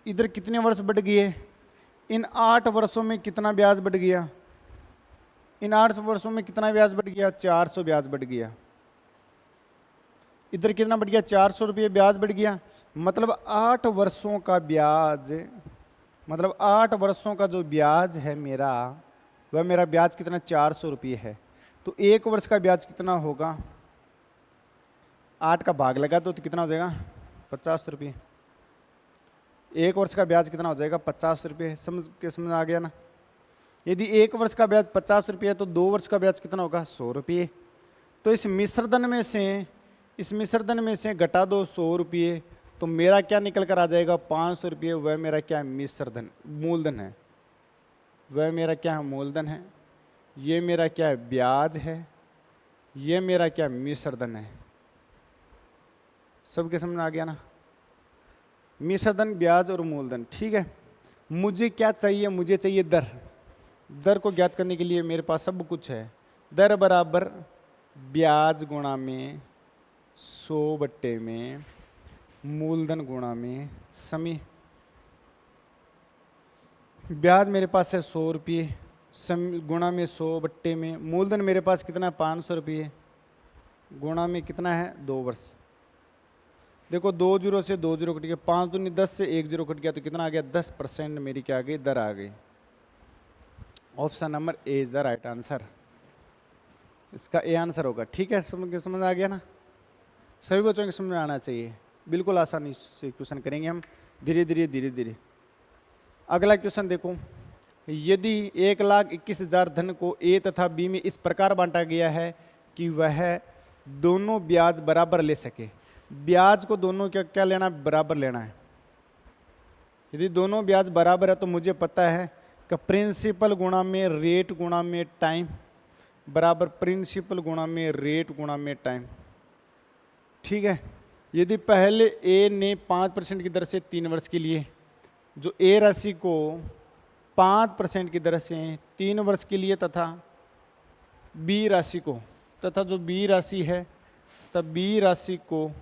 A: इधर कितने वर्ष बढ़ गए, इन 8 वर्षों में कितना ब्याज बढ़ गया, इन 8 वर्षों में कितना ब्याज बढ़ गया, 400 ब्याज बढ़ गया। इधर कितना बढ़ गया, 400 रुपये ब्याज बढ़ गया। मतलब 8 वर्षों का ब्याज, मतलब 8 वर्षों का जो ब्याज है मेरा, वह मेरा ब्याज कितना, 400 रुपये है। तो 1 वर्ष का ब्याज कितना होगा, 8 का भाग लगा तो कितना हो जाएगा, 50 रुपये। 1 वर्ष का ब्याज कितना हो जाएगा, 50 रुपये। समझ आ गया ना। यदि 1 वर्ष का ब्याज 50 रुपये है तो 2 वर्ष का ब्याज कितना होगा, 100 रुपये। तो इस मिश्रधन में से इस मिश्रधन में से घटा दो 100 रुपये, तो मेरा क्या निकल कर आ जाएगा 500 रुपये। वह मेरा क्या है मिश्रधन, मूलधन है। वह मेरा क्या है मूलधन है। ये मेरा क्या है ब्याज है। ये मेरा क्या मिश्रधन है। सबके समझ में आ गया ना। मिश्रधन, ब्याज और मूलधन, ठीक है। मुझे क्या चाहिए, मुझे चाहिए दर। दर को ज्ञात करने के लिए मेरे पास सब कुछ है। दर बराबर ब्याज गुणा में 100 बट्टे में मूलधन गुणा में समी। ब्याज मेरे पास है 100 रुपये, गुणा में 100 बट्टे में मूलधन मेरे पास कितना है 500 रुपये, गुणा में कितना है 2 वर्ष। देखो 2 जीरो से 2 जीरो कट गया, 5 दूनी 10 से 1 जीरो कट गया, तो कितना आ गया 10% मेरी क्या आ गई दर आ गई। Option number A is the right answer. इसका ए आंसर होगा, ठीक है। समझ आ गया ना। सभी बच्चों के समझ में आना चाहिए। बिल्कुल आसानी से क्वेश्चन करेंगे हम, धीरे धीरे। अगला क्वेश्चन देखो, यदि 1,21,000 धन को ए तथा बी में इस प्रकार बांटा गया है कि वह दोनों ब्याज बराबर ले सके। ब्याज को दोनों क्या लेना, बराबर लेना है। यदि दोनों ब्याज बराबर है तो मुझे पता है कि प्रिंसिपल गुणा में रेट गुणा में टाइम बराबर प्रिंसिपल गुणा में रेट गुणा में टाइम, ठीक है। यदि पहले ए ने 5% की दर से 3 वर्ष के लिए, जो ए राशि को 5% की दर से 3 वर्ष के लिए तथा बी राशि को, तथा जो बी राशि है तब बी राशि को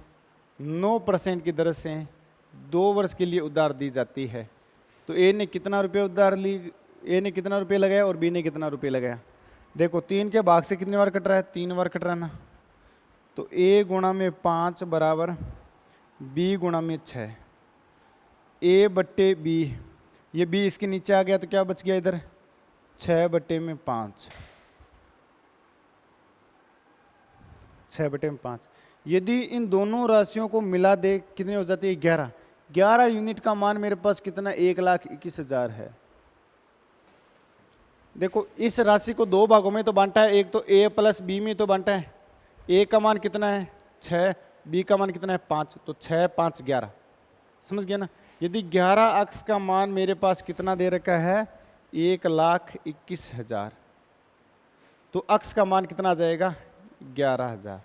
A: 9% की दर से 2 वर्ष के लिए उधार दी जाती है, तो ए ने कितना रुपये उधार ली, ए ने कितना रुपये लगाया और बी ने कितना रुपये लगाया। देखो 3 के भाग से कितनी बार कट रहा है, 3 बार कट रहा है ना। तो ए गुणा में 5 बराबर बी गुणा में 6, ए बट्टे बी, ये बी इसके नीचे आ गया तो क्या बच गया इधर 6 बट्टे में 5, 6 बट्टे में 5। यदि इन दोनों राशियों को मिला दे कितनी हो जाती है 11 यूनिट का मान मेरे पास कितना 1,21,000 है। देखो इस राशि को 2 भागों में तो बांटा है, एक तो ए प्लस बी में तो बांटा है। ए का मान कितना है 6, बी का मान कितना है 5, तो 6 5 11, समझ गया ना। यदि 11 अक्ष का मान मेरे पास कितना दे रखा है 1,21,000, तो अक्ष का मान कितना आ जाएगा 11,000।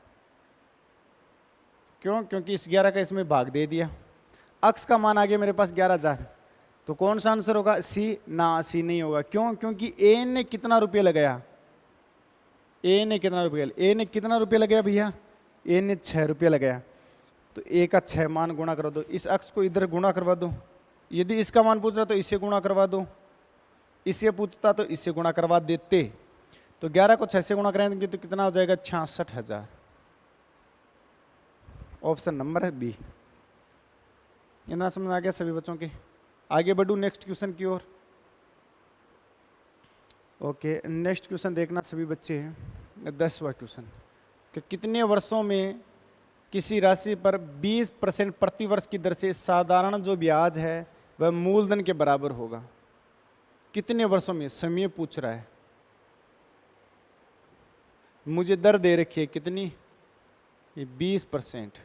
A: क्यों, क्योंकि इस 11 का इसमें भाग दे दिया। अक्ष का मान आ गया मेरे पास 11,000, तो कौन सा आंसर होगा सी ना, सी नहीं होगा। क्यों, क्योंकि ए ने कितना रुपये लगाया, ए ने कितना रुपये लगाया भैया, ए ने 6 रुपये लगाया, तो ए का 6 मान गुणा करा दो, इस अक्ष को इधर गुणा करवा दो। यदि इसका मान पूछ रहा तो इससे गुणा करवा दो, इससे पूछता तो इससे गुणा करवा देते। तो 11 को 6 से गुणा कराएंगे तो कितना हो जाएगा 66,000। ऑप्शन नंबर है बी। इतना समझ आ गया सभी बच्चों के। आगे बढ़ू नेक्स्ट क्वेश्चन की ओर। ओके, नेक्स्ट क्वेश्चन देखना सभी बच्चे, 10वां क्वेश्चन कि कितने वर्षों में किसी राशि पर 20% प्रति वर्ष की दर से साधारण जो ब्याज है वह मूलधन के बराबर होगा। कितने वर्षों में, समय पूछ रहा है, मुझे दर दे रखी है कितनी 20%।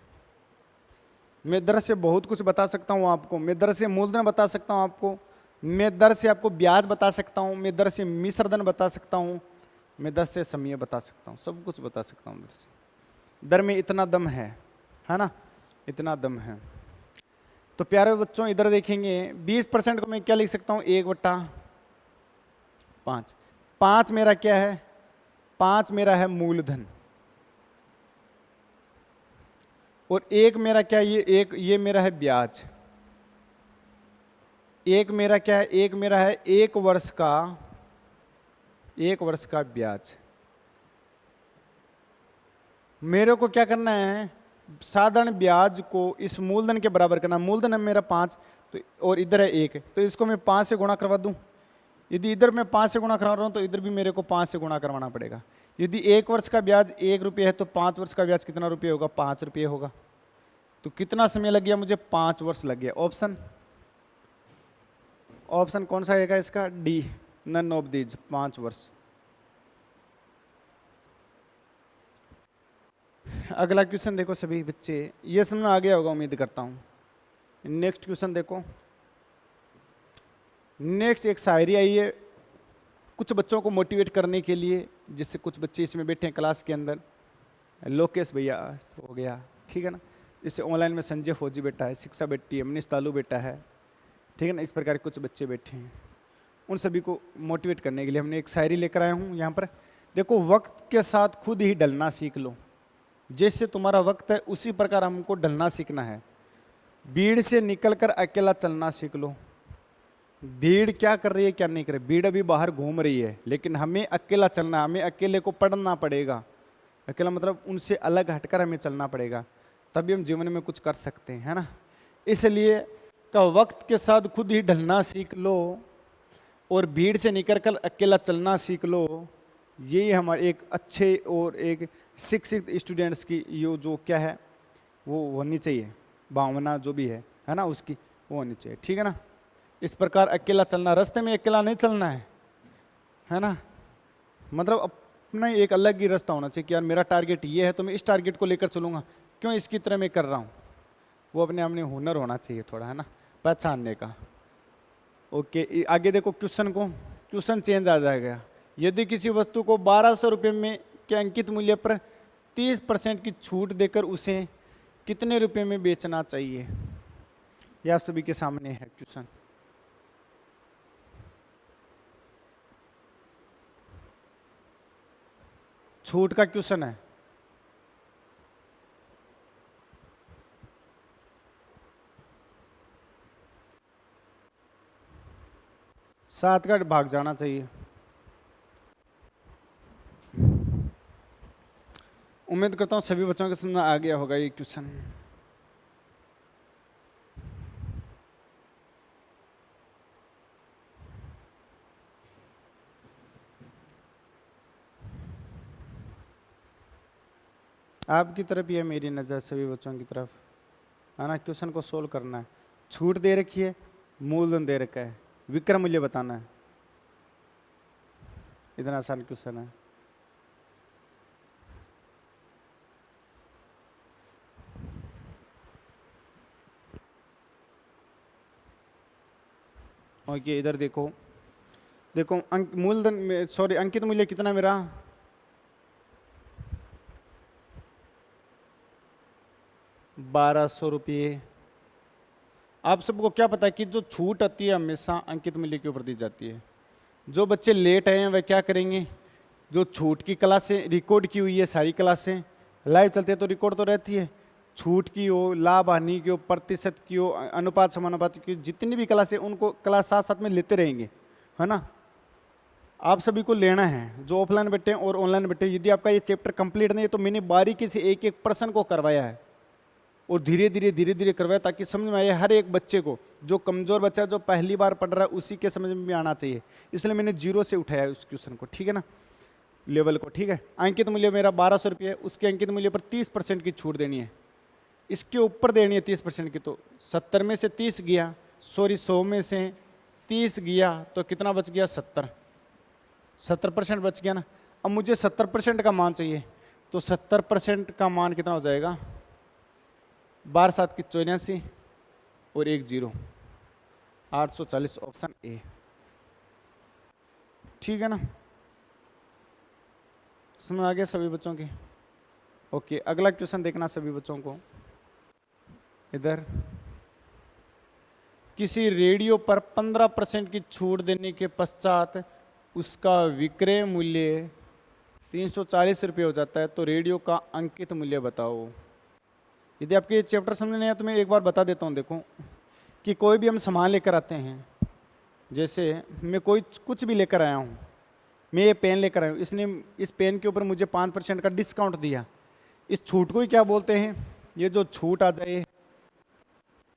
A: मैं दर से बहुत कुछ बता सकता हूँ आपको, मैं दर से मूलधन बता सकता हूँ आपको, मैं दर से आपको ब्याज बता सकता हूँ, मैं दर से मिश्रधन बता सकता हूँ, मैं दर से समय बता सकता हूँ, सब कुछ बता सकता हूँ दर से। दर में इतना दम है ना, इतना दम है। तो प्यारे बच्चों इधर देखेंगे 20% को मैं क्या लिख सकता हूँ 1/5। 5 मेरा क्या है, 5 मेरा है मूलधन, और 1 मेरा क्या, ये मेरा है ब्याज। 1 मेरा क्या है, 1 मेरा है 1 वर्ष का ब्याज। मेरे को क्या करना है, साधारण ब्याज को इस मूलधन के बराबर करना। मूलधन है मेरा 5 तो, और इधर है 1, तो इसको मैं 5 से गुणा करवा दूं। यदि इधर मैं 5 से गुणा करवा रहा हूं तो इधर भी मेरे को 5 से गुणा करवाना पड़ेगा। यदि 1 वर्ष का ब्याज 1 रुपये है तो 5 वर्ष का ब्याज कितना रुपये होगा 5 रुपये होगा। तो कितना समय लग गया मुझे 5 वर्ष लग गया। ऑप्शन कौन सा आएगा इसका, डी, नन ऑफ दीज, 5 वर्ष। अगला क्वेश्चन देखो सभी बच्चे, ये समझ में आ गया होगा उम्मीद करता हूँ। नेक्स्ट क्वेश्चन देखो, नेक्स्ट एक शायरी आई है कुछ बच्चों को मोटिवेट करने के लिए, जिससे कुछ बच्चे इसमें बैठे हैं क्लास के अंदर। लोकेश भैया हो गया, ठीक है ना, इससे ऑनलाइन में संजय फौजी बैठा है, शिक्षा बैठी है, मनीष तालू बैठा है, ठीक है ना, इस प्रकार के कुछ बच्चे बैठे हैं। उन सभी को मोटिवेट करने के लिए हमने एक शायरी लेकर आया हूँ यहाँ पर। देखो, वक्त के साथ खुद ही ढलना सीख लो, जैसे तुम्हारा वक्त है उसी प्रकार हमको ढलना सीखना है। भीड़ से निकलकर अकेला चलना सीख लो। भीड़ क्या कर रही है क्या नहीं कर रही, भीड़ अभी बाहर घूम रही है, लेकिन हमें अकेला चलना है, हमें अकेले को पढ़ना पड़ेगा। अकेला मतलब उनसे अलग हटकर हमें चलना पड़ेगा, तभी हम जीवन में कुछ कर सकते हैं, है ना। इसलिए का वक्त के साथ खुद ही ढलना सीख लो और भीड़ से निकलकर अकेला चलना सीख लो। ये हमारे एक अच्छे और एक शिक्षित स्टूडेंट्स की यो जो क्या है वो होनी चाहिए, भावना जो भी है ना, उसकी वो होनी चाहिए, ठीक है ना। इस प्रकार अकेला चलना, रास्ते में अकेला नहीं चलना है ना, मतलब अपना एक अलग ही रास्ता होना चाहिए कि यार मेरा टारगेट ये है तो मैं इस टारगेट को लेकर चलूँगा, क्यों इसकी तरह मैं कर रहा हूँ। वो अपने अपने हुनर होना चाहिए थोड़ा, है ना, पहचानने का। ओके, आगे देखो क्वेश्चन को, क्वेश्चन चेंज आ जाएगा। यदि किसी वस्तु को 1200 रुपये में के अंकित मूल्य पर 30% की छूट देकर उसे कितने रुपए में बेचना चाहिए, यह आप सभी के सामने है क्वेश्चन। छूट का क्वेश्चन है। सात का भाग जाना चाहिए। उम्मीद करता हूं सभी बच्चों के समझ में आ गया होगा ये क्वेश्चन। आपकी तरफ ही है मेरी नज़र, सभी बच्चों की तरफ, है ना। क्वेश्चन को सोल्व करना है। छूट दे रखी है, मूलधन दे रखा है, विक्रय मूल्य बताना है। इतना आसान क्वेश्चन है। ओके, इधर देखो, देखो मूलधन में, सॉरी, अंकित मूल्य कितना मेरा, 1200 रुपये। आप सबको क्या पता है कि जो छूट आती है हमेशा अंकित मूल्य के ऊपर दी जाती है। जो बच्चे लेट आए हैं वह क्या करेंगे, जो छूट की क्लासें रिकॉर्ड की हुई है, सारी क्लासें लाइव चलती है तो रिकॉर्ड तो रहती है, छूट की हो, लाभ हानि की हो, प्रतिशत की हो, अनुपात समानुपात की, जितनी भी क्लासें उनको क्लास साथ साथ में लेते रहेंगे, है ना। आप सभी को लेना है, जो ऑफलाइन बैठे हैं और ऑनलाइन बैठे हैं। यदि आपका ये चैप्टर कंप्लीट नहीं है तो मैंने बारीकी से एक एक पर्सन को करवाया है और धीरे धीरे करवाया, ताकि समझ में आए हर एक बच्चे को। जो कमज़ोर बच्चा जो पहली बार पढ़ रहा है उसी के समझ में भी आना चाहिए, इसलिए मैंने 0 से उठाया उस क्वेश्चन को, ठीक है ना, लेवल को, ठीक है। अंकित मूल्य मेरा 1200 रुपये, उसके अंकित मूल्य पर 30% की छूट देनी है, इसके ऊपर देनी है 30% की। तो 70 में से 30 गया, सॉरी 100 में से 30 गया तो कितना बच गया, 70% बच गया ना। अब मुझे 70% का मान चाहिए, तो 70% का मान कितना हो जाएगा, 12 7 की 84 और 1 0, 840, ऑप्शन ए, ठीक है ना। समझ आ गया सभी बच्चों की। ओके, अगला क्वेश्चन देखना सभी बच्चों को। इधर किसी रेडियो पर 15% की छूट देने के पश्चात उसका विक्रय मूल्य 340 रुपये हो जाता है, तो रेडियो का अंकित मूल्य बताओ। यदि आपके ये चैप्टर समझ नहीं आया तो मैं एक बार बता देता हूँ। देखो कि कोई भी हम सामान लेकर आते हैं, जैसे मैं कोई कुछ भी लेकर आया हूँ, मैं ये पेन लेकर आया हूँ, इसने इस पेन के ऊपर मुझे 5% का डिस्काउंट दिया। इस छूट को ही क्या बोलते हैं, ये जो छूट आ जाए,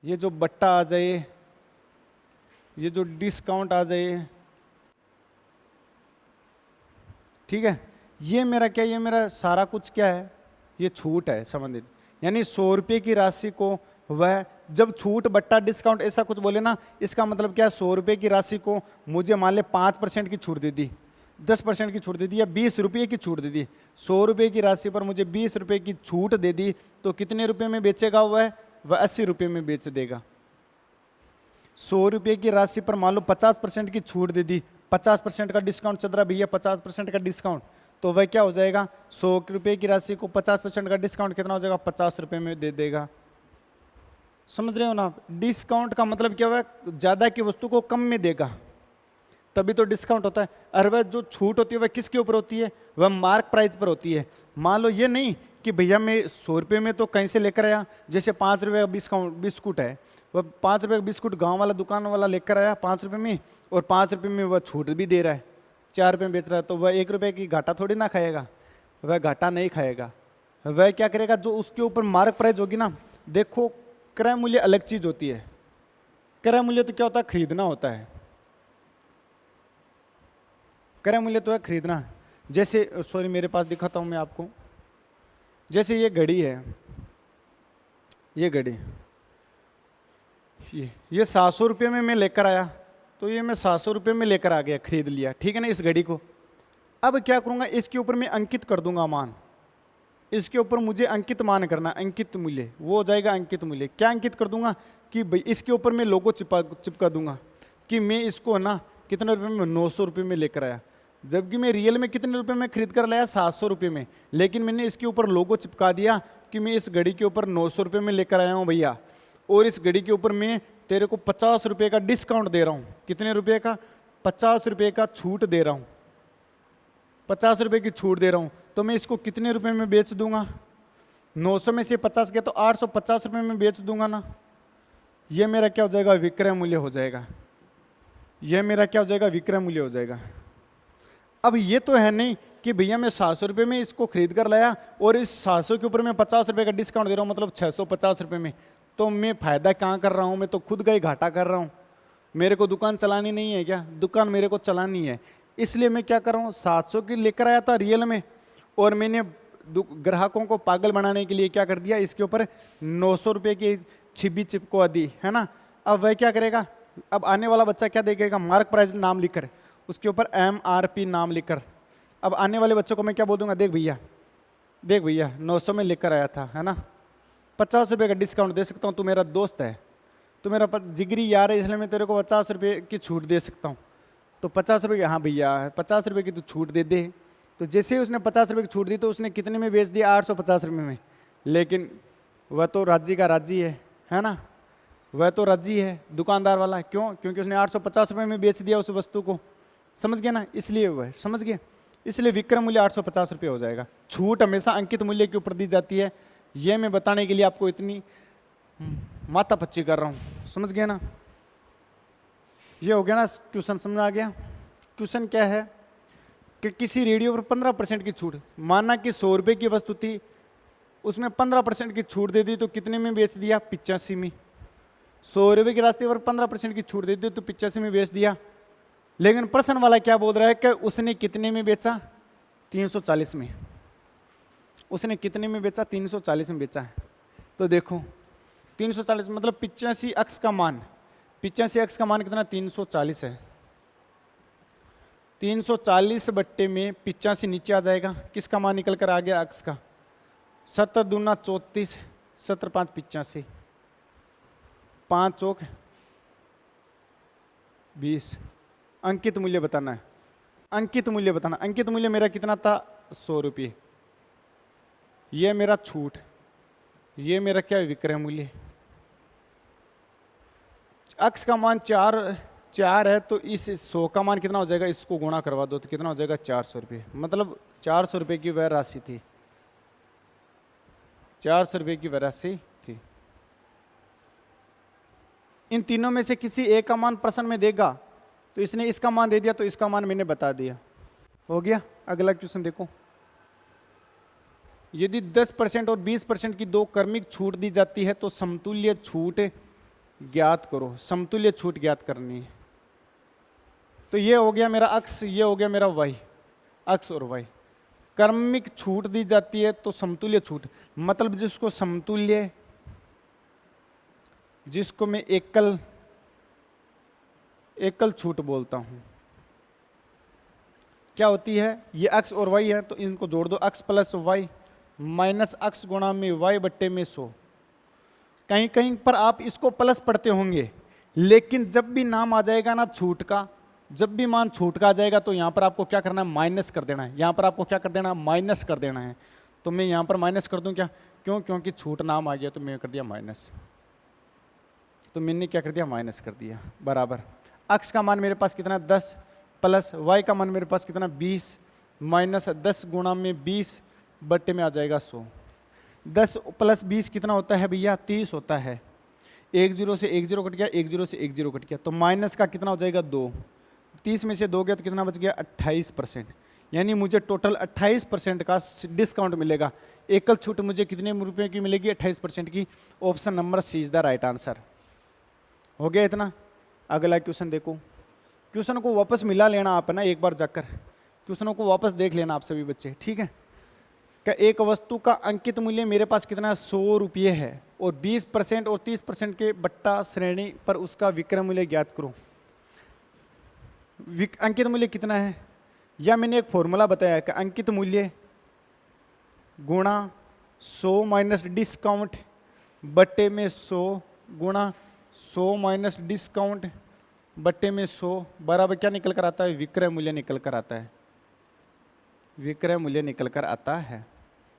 A: ये जो बट्टा आ जाए, ये जो डिस्काउंट आ जाए, ठीक है, ये मेरा क्या, ये मेरा सारा कुछ क्या है, ये छूट है संबंधित। यानी 100 रुपये की राशि को वह जब छूट बट्टा डिस्काउंट ऐसा कुछ बोले ना, इसका मतलब क्या, 100 रुपये की राशि को मुझे मान ले 5% की छूट दे दी, 10% की छूट दे दी या 20 रुपये की छूट दे दी, 100 रुपये की राशि पर मुझे 20 रुपये की छूट दे दी, तो कितने रुपये में बेचेगा वह 80 रुपये में बेच देगा। 100 रुपये की राशि पर मान लो 50% की छूट दे दी, 50% का डिस्काउंट चल रहा है भैया, 50% का डिस्काउंट, तो वह क्या हो जाएगा, 100 रुपये की राशि को 50% का डिस्काउंट कितना हो जाएगा, 50 रुपये में दे देगा। समझ रहे हो ना? डिस्काउंट का मतलब क्या हुआ, ज्यादा की वस्तु को कम में देगा, तभी तो डिस्काउंट होता है। और वह जो छूट होती है वह किसके ऊपर होती है, वह मार्क प्राइस पर होती है। मान लो ये नहीं कि भैया मैं 100 रुपये में तो कहीं से लेकर आया, जैसे 5 रुपये का बिस्कुट है, वह 5 रुपये का बिस्कुट गांव वाला दुकान वाला लेकर आया 5 रुपये में, और 5 रुपये में वह छूट भी दे रहा है, 4 रुपये में बेच रहा है, तो वह 1 रुपये की घाटा थोड़ी ना खाएगा, वह घाटा नहीं खाएगा। वह क्या करेगा, जो उसके ऊपर मार्क प्राइस होगी ना, देखो क्रय मूल्य अलग चीज होती है। क्रय मूल्य तो क्या होता है, खरीदना होता है, क्रय मूल्य तो है खरीदना। जैसे सॉरी मेरे पास दिखाता हूं मैं आपको, जैसे ये घड़ी है, ये घड़ी ये 700 रुपये में मैं लेकर आया, तो ये मैं 700 रुपये में लेकर आ गया, खरीद लिया, ठीक है ना, इस घड़ी को। अब क्या करूंगा, इसके ऊपर मैं अंकित कर दूंगा मान, इसके ऊपर मुझे अंकित मान करना, अंकित मूल्य, वो हो जाएगा अंकित मूल्य। क्या अंकित कर दूंगा कि भाई इसके ऊपर मैं लोगो चिपका दूंगा कि मैं इसको ना कितने रुपए में, 900 रुपये में लेकर आया, जबकि मैं रियल में कितने रुपए में खरीद कर लाया, 700 रुपये में, लेकिन मैंने इसके ऊपर लोगो चिपका दिया कि मैं इस घड़ी के ऊपर 900 रुपये में लेकर आया हूँ भैया, और इस घड़ी के ऊपर मैं तेरे को 50 रुपये का डिस्काउंट दे रहा हूँ। कितने रुपये का, 50 रुपये का छूट दे रहा हूँ, 50 रुपये की छूट दे रहा हूँ, तो मैं इसको कितने रुपए में बेच दूंगा, 900 में से 50 गया तो 850 रुपये में बेच दूंगा ना। ये मेरा क्या हो जाएगा, विक्रय मूल्य हो जाएगा, ये मेरा क्या हो जाएगा, विक्रय मूल्य हो जाएगा। अब ये तो है नहीं कि भैया मैं 700 रुपये में इसको खरीद कर लाया और इस 700 के ऊपर मैं 50 रुपये का डिस्काउंट दे रहा हूँ, मतलब 650 रुपये में, तो मैं फायदा कहाँ कर रहा हूँ, मैं तो खुद का ही घाटा कर रहा हूँ। मेरे को दुकान चलानी नहीं है क्या, दुकान मेरे को चलानी है, इसलिए मैं क्या कर रहा हूँ, 700 की लेकर आया था रियल में, और मैंने ग्राहकों को पागल बनाने के लिए क्या कर दिया, इसके ऊपर 900 रुपये की छिपी चिपको दी, है ना। अब वह क्या करेगा, अब आने वाला बच्चा क्या देखेगा, मार्क प्राइस नाम लिखकर, उसके ऊपर MRP नाम लिखकर। अब आने वाले बच्चों को मैं क्या बोल दूंगा, देख भैया 900 में लेकर आया था, है ना, 50 रुपये का डिस्काउंट दे सकता हूँ, तू मेरा दोस्त है, तू मेरा जिगरी यार है, इसलिए मैं तेरे को 50 रुपये की छूट दे सकता हूँ। तो 50 रुपये की, हाँ भैया 50 रुपये की तो छूट दे दे। तो जैसे ही उसने 50 रुपये की छूट दी, तो उसने कितने में बेच दिया, 850 रुपये में। लेकिन वह तो राज्य का राज्य है ना, वह तो राज्य है दुकानदार वाला, क्यों, क्योंकि उसने 850 रुपये में बेच दिया उस वस्तु को, समझ गया ना, इसलिए वह समझ गया, इसलिए विक्रय मूल्य 850 रुपये हो जाएगा। छूट हमेशा अंकित मूल्य के ऊपर दी जाती है, यह मैं बताने के लिए आपको इतनी माथा पच्ची कर रहा हूँ, समझ गया ना। ये हो गया ना, क्वेश्चन समझ आ गया। क्वेश्चन क्या है कि किसी रेडियो पर 15% की छूट, माना कि 100 रुपये की वस्तु थी, उसमें 15% की छूट दे दी, तो कितने में बेच दिया, 85 में। 100 रुपये के रास्ते पर 15% की छूट दे दी तो 85 में बेच दिया। लेकिन प्रश्न वाला क्या बोल रहा है कि उसने कितने में बेचा, 340 में। उसने कितने में बेचा, 340 में बेचा है। तो देखो 340 मतलब 85 अक्ष का मान, 85 अक्ष का मान कितना, 340 है। 340 बट्टे में 85 नीचे आ जाएगा, किसका मान निकल कर आ गया, अक्ष का। 7 दूना 34, 7 5 85, 5 चौक 20। अंकित मूल्य बताना है, अंकित मूल्य बताना। अंकित मूल्य मेरा कितना था, 100 रुपये। ये मेरा छूट, ये मेरा क्या है, विक्रय मूल्य। अक्ष का मान 4 है, तो इस 100 का मान कितना हो जाएगा, इसको गुणा करवा दो तो कितना हो जाएगा, 400 रुपये। मतलब 400 रुपये की वह राशि थी, 400 रुपये की वह राशि थी। इन तीनों में से किसी एक का मान प्रश्न में देगा, तो इसने इसका मान दे दिया, तो इसका मान मैंने बता दिया, हो गया। अगला क्वेश्चन देखो, यदि 10% और 20% की दो क्रमिक छूट दी जाती है तो समतुल्य छूट ज्ञात करो। समतुल्य छूट ज्ञात करनी है। तो ये हो गया मेरा अक्ष, ये हो गया मेरा वाई, अक्ष और वाई। क्रमिक छूट दी जाती है तो समतुल्य छूट, मतलब जिसको समतुल्य, जिसको मैं एकल छूट बोलता हूं, क्या होती है, ये x और y है तो इनको जोड़ दो, x plus y minus x गुणा में y बट्टे में 100। कहीं कहीं पर आप इसको प्लस पढ़ते होंगे, लेकिन जब भी नाम आ जाएगा ना छूट का, जब भी मान छूट का आ जाएगा तो यहाँ पर आपको क्या करना है, माइनस कर देना है। यहाँ पर आपको क्या कर देना है, माइनस कर देना है। तो मैं यहाँ पर माइनस कर दूँ क्या, क्यों, क्योंकि छूट नाम आ गया तो मैं कर दिया माइनस, तो मैंने क्या कर दिया, माइनस कर दिया। बराबर x का मान मेरे पास कितना 10 प्लस y का मान मेरे पास कितना 20 माइनस 10 गुणा में 20 बट्टे में आ जाएगा 100। 10 प्लस 20 कितना होता है भैया, 30 होता है। एक जीरो से एक जीरो कट गया, एक जीरो से एक जीरो कट गया, तो माइनस का कितना हो जाएगा 2। 30 में से 2 गया तो कितना बच गया 28%। यानी मुझे टोटल 28% का डिस्काउंट मिलेगा। एकल छूट मुझे कितने रुपए की मिलेगी, 28% की। Option number C is the right answer. हो गया इतना। अगला क्वेश्चन देखो, क्वेश्चन को वापस मिला लेना आप ना, एक बार जाकर क्वेश्चनों को वापस देख लेना आप सभी बच्चे, ठीक है। क्या एक वस्तु का अंकित मूल्य मेरे पास कितना 100 रुपये है और 20% और 30% के बट्टा श्रेणी पर उसका विक्रय मूल्य ज्ञात करो। अंकित मूल्य कितना है, या मैंने एक फॉर्मूला बताया कि अंकित मूल्य गुणा 100 माइनस डिस्काउंट बट्टे में 100 गुणा 100 माइनस डिस्काउंट बट्टे में 100 बराबर क्या निकल कर आता है, विक्रय मूल्य निकल कर आता है। विक्रय मूल्य निकल कर आता है।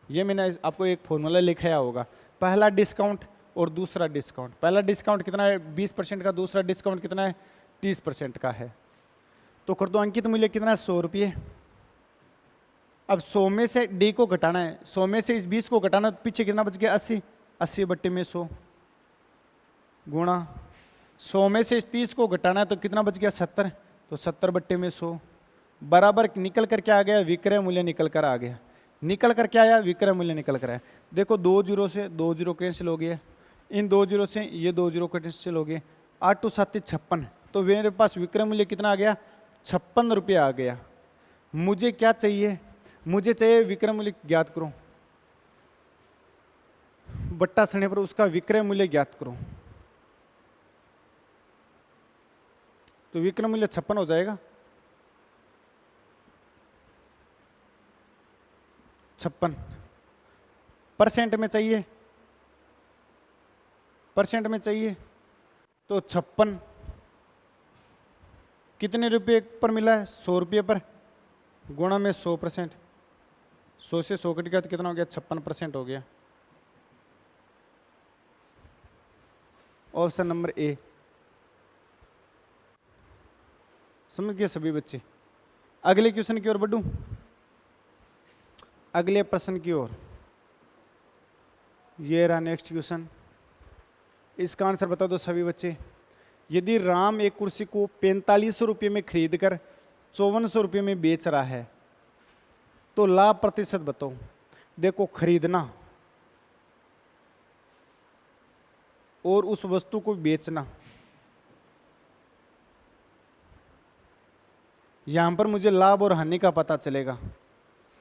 A: ये मैंने आपको एक फॉर्मूला लिखाया होगा, पहला डिस्काउंट और दूसरा डिस्काउंट। पहला डिस्काउंट कितना है 20% का, दूसरा डिस्काउंट कितना है 30% का है। तो कर दो अंकित मूल्य कितना है 100 रुपये। अब 100 में से डी को घटाना है, 100 में से इस 20 को घटाना, तो पीछे कितना बच गया 80। 80 बट्टे में 100 गुणा 100 में से इस 30 को घटाना है तो कितना बच गया 70, तो 70 बट्टे में 100 बराबर निकल कर क्या आ गया, विक्रय मूल्य निकल कर आ गया। निकल कर क्या आया, विक्रय मूल्य निकल कर आया। देखो 2 जीरो से 2 जीरो कैंसिल हो गए, इन 2 जीरो से ये 2 जीरो कैंसिल हो गए, 8 टू 7 56, तो मेरे पास विक्रय मूल्य कितना आ गया 56 रुपये आ गया। मुझे क्या चाहिए, मुझे चाहिए विक्रय मूल्य ज्ञात करो, बट्टा श्रेणी पर उसका विक्रय मूल्य ज्ञात करो। तो विक्रय मूल्य 56 हो जाएगा, 56 परसेंट में चाहिए, परसेंट में चाहिए तो 56 कितने रुपये पर मिला है 100 रुपये पर, गुणा में 100%, 100 से 100 कट गया तो कितना हो गया 56% हो गया। Option number A. समझ गए सभी बच्चे। अगले क्वेश्चन की ओर बढ़ूं, अगले प्रश्न की ओर। ये रहा नेक्स्ट क्वेश्चन, इसका आंसर बता दो सभी बच्चे। यदि राम एक कुर्सी को 4500 रुपये में खरीद कर 5400 रुपये में बेच रहा है तो लाभ प्रतिशत बताओ। देखो खरीदना और उस वस्तु को बेचना, यहां पर मुझे लाभ और हानि का पता चलेगा।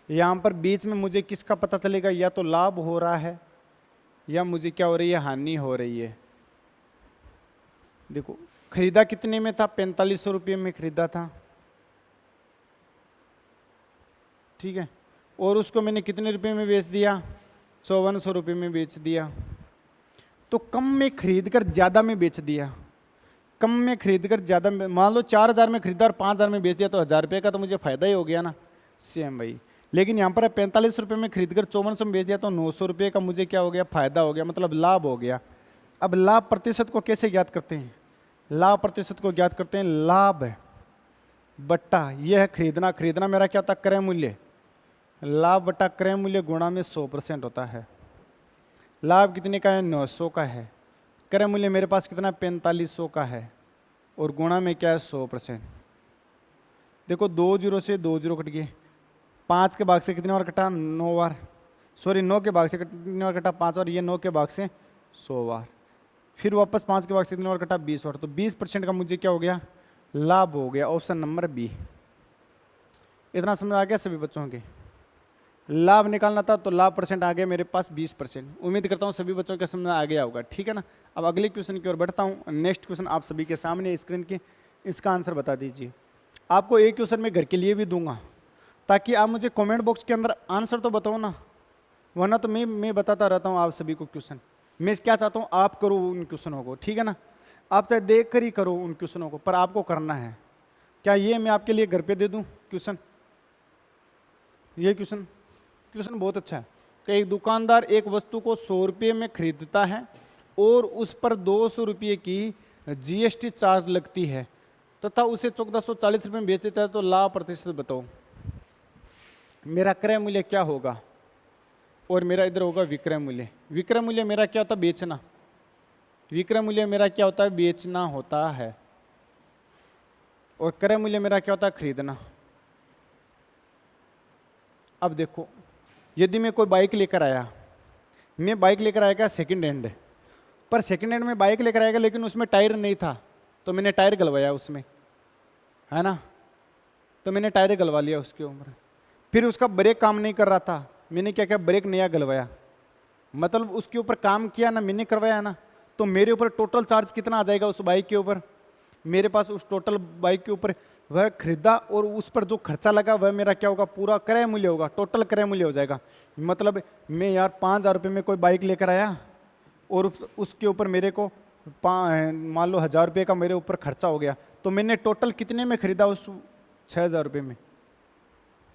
A: यहां पर बीच में मुझे किसका पता चलेगा, या तो लाभ हो रहा है या मुझे क्या हो रही है, हानि हो रही है। देखो खरीदा कितने में था, 4500 रुपये में खरीदा था, ठीक है, और उसको मैंने कितने रुपए में बेच दिया, 5400 रुपये में बेच दिया। तो कम में खरीद कर ज्यादा में बेच दिया, कम में खरीद कर ज्यादा में, मान लो 4000 में खरीदा और 5000 में बेच दिया तो 1000 रुपये का तो मुझे फायदा ही हो गया ना, सेम भाई। लेकिन यहाँ पर 4500 रुपये में खरीद कर 5400 में बेच दिया तो 900 रुपये का मुझे क्या हो गया, फायदा हो गया, मतलब लाभ हो गया। अब लाभ प्रतिशत को कैसे ज्ञात करते हैं, लाभ प्रतिशत को ज्ञात करते हैं लाभ बट्टा, यह है खरीदना, खरीदना मेरा क्या होता है क्रय मूल्य, लाभ बट्टा क्रय मूल्य गुणा में 100% होता है। लाभ कितने का है 900 का है, क्रय मूल्य मेरे पास कितना 4500 का है, और गुणा में क्या है 100%। देखो 2 जीरो से 2 जीरो कट गए, 5 के भाग से कितने बार कटा 9 बार, सॉरी 9 के भाग से कितने बार कटा 5 बार, ये 9 के भाग से 100 बार, फिर वापस 5 के भाग से कितने बार कटा 20 बार, तो 20% का मुझे क्या हो गया, लाभ हो गया। Option number B. इतना समझ आ गया सभी बच्चों के। लाभ निकालना था तो लाभ परसेंट आ गया मेरे पास 20%। उम्मीद करता हूँ सभी बच्चों के समझ आ गया होगा, ठीक है ना। अब अगले क्वेश्चन की ओर बढ़ता हूँ। नेक्स्ट क्वेश्चन आप सभी के सामने स्क्रीन के, इसका आंसर बता दीजिए। आपको एक क्वेश्चन मैं घर के लिए भी दूंगा, ताकि आप मुझे कमेंट बॉक्स के अंदर आंसर तो बताओ ना, वरना तो मैं बताता रहता हूँ आप सभी को क्वेश्चन। मैं क्या चाहता हूँ आप करो उन क्वेश्चनों को, ठीक है ना। आप चाहे देख कर ही करो उन क्वेश्चनों को, पर आपको करना है। क्या ये मैं आपके लिए घर पे दे दूँ क्वेश्चन? ये क्वेश्चन बहुत अच्छा है कि एक दुकानदार एक वस्तु को 100 रुपये में खरीदता है और उस पर 200 रुपये की जीएसटी चार्ज लगती है तथा उसे 1440 रुपये में बेच देता है, तो लाभ प्रतिशत बताओ। मेरा क्रय मूल्य क्या होगा और मेरा इधर होगा विक्रय मूल्य। विक्रय मूल्य मेरा क्या होता है? बेचना। विक्रय मूल्य मेरा क्या होता है? बेचना होता है। और क्रय मूल्य मेरा क्या होता है? खरीदना। अब देखो, यदि मैं कोई बाइक लेकर आया, मैं बाइक लेकर आया क्या सेकंड हैंड, पर सेकंड हैंड में बाइक लेकर आएगा लेकिन उसमें टायर नहीं था, तो मैंने टायर गलवाया उसमें, है ना। तो मैंने टायर गलवा लिया उसके ऊपर। फिर उसका ब्रेक काम नहीं कर रहा था, मैंने क्या किया? ब्रेक नया गलवाया। मतलब उसके ऊपर काम किया ना, मैंने करवाया ना, तो मेरे ऊपर टोटल चार्ज कितना आ जाएगा उस बाइक के ऊपर? मेरे पास उस टोटल बाइक के ऊपर वह खरीदा और उस पर जो खर्चा लगा वह मेरा क्या होगा? पूरा क्रय मूल्य होगा, टोटल क्रय मूल्य हो जाएगा। मतलब मैं यार 5,000 रुपये में कोई बाइक लेकर आया और उसके ऊपर मेरे को मान लो 1,000 रुपये का मेरे ऊपर खर्चा हो गया, तो मैंने टोटल कितने में खरीदा? उस 6,000 रुपये में।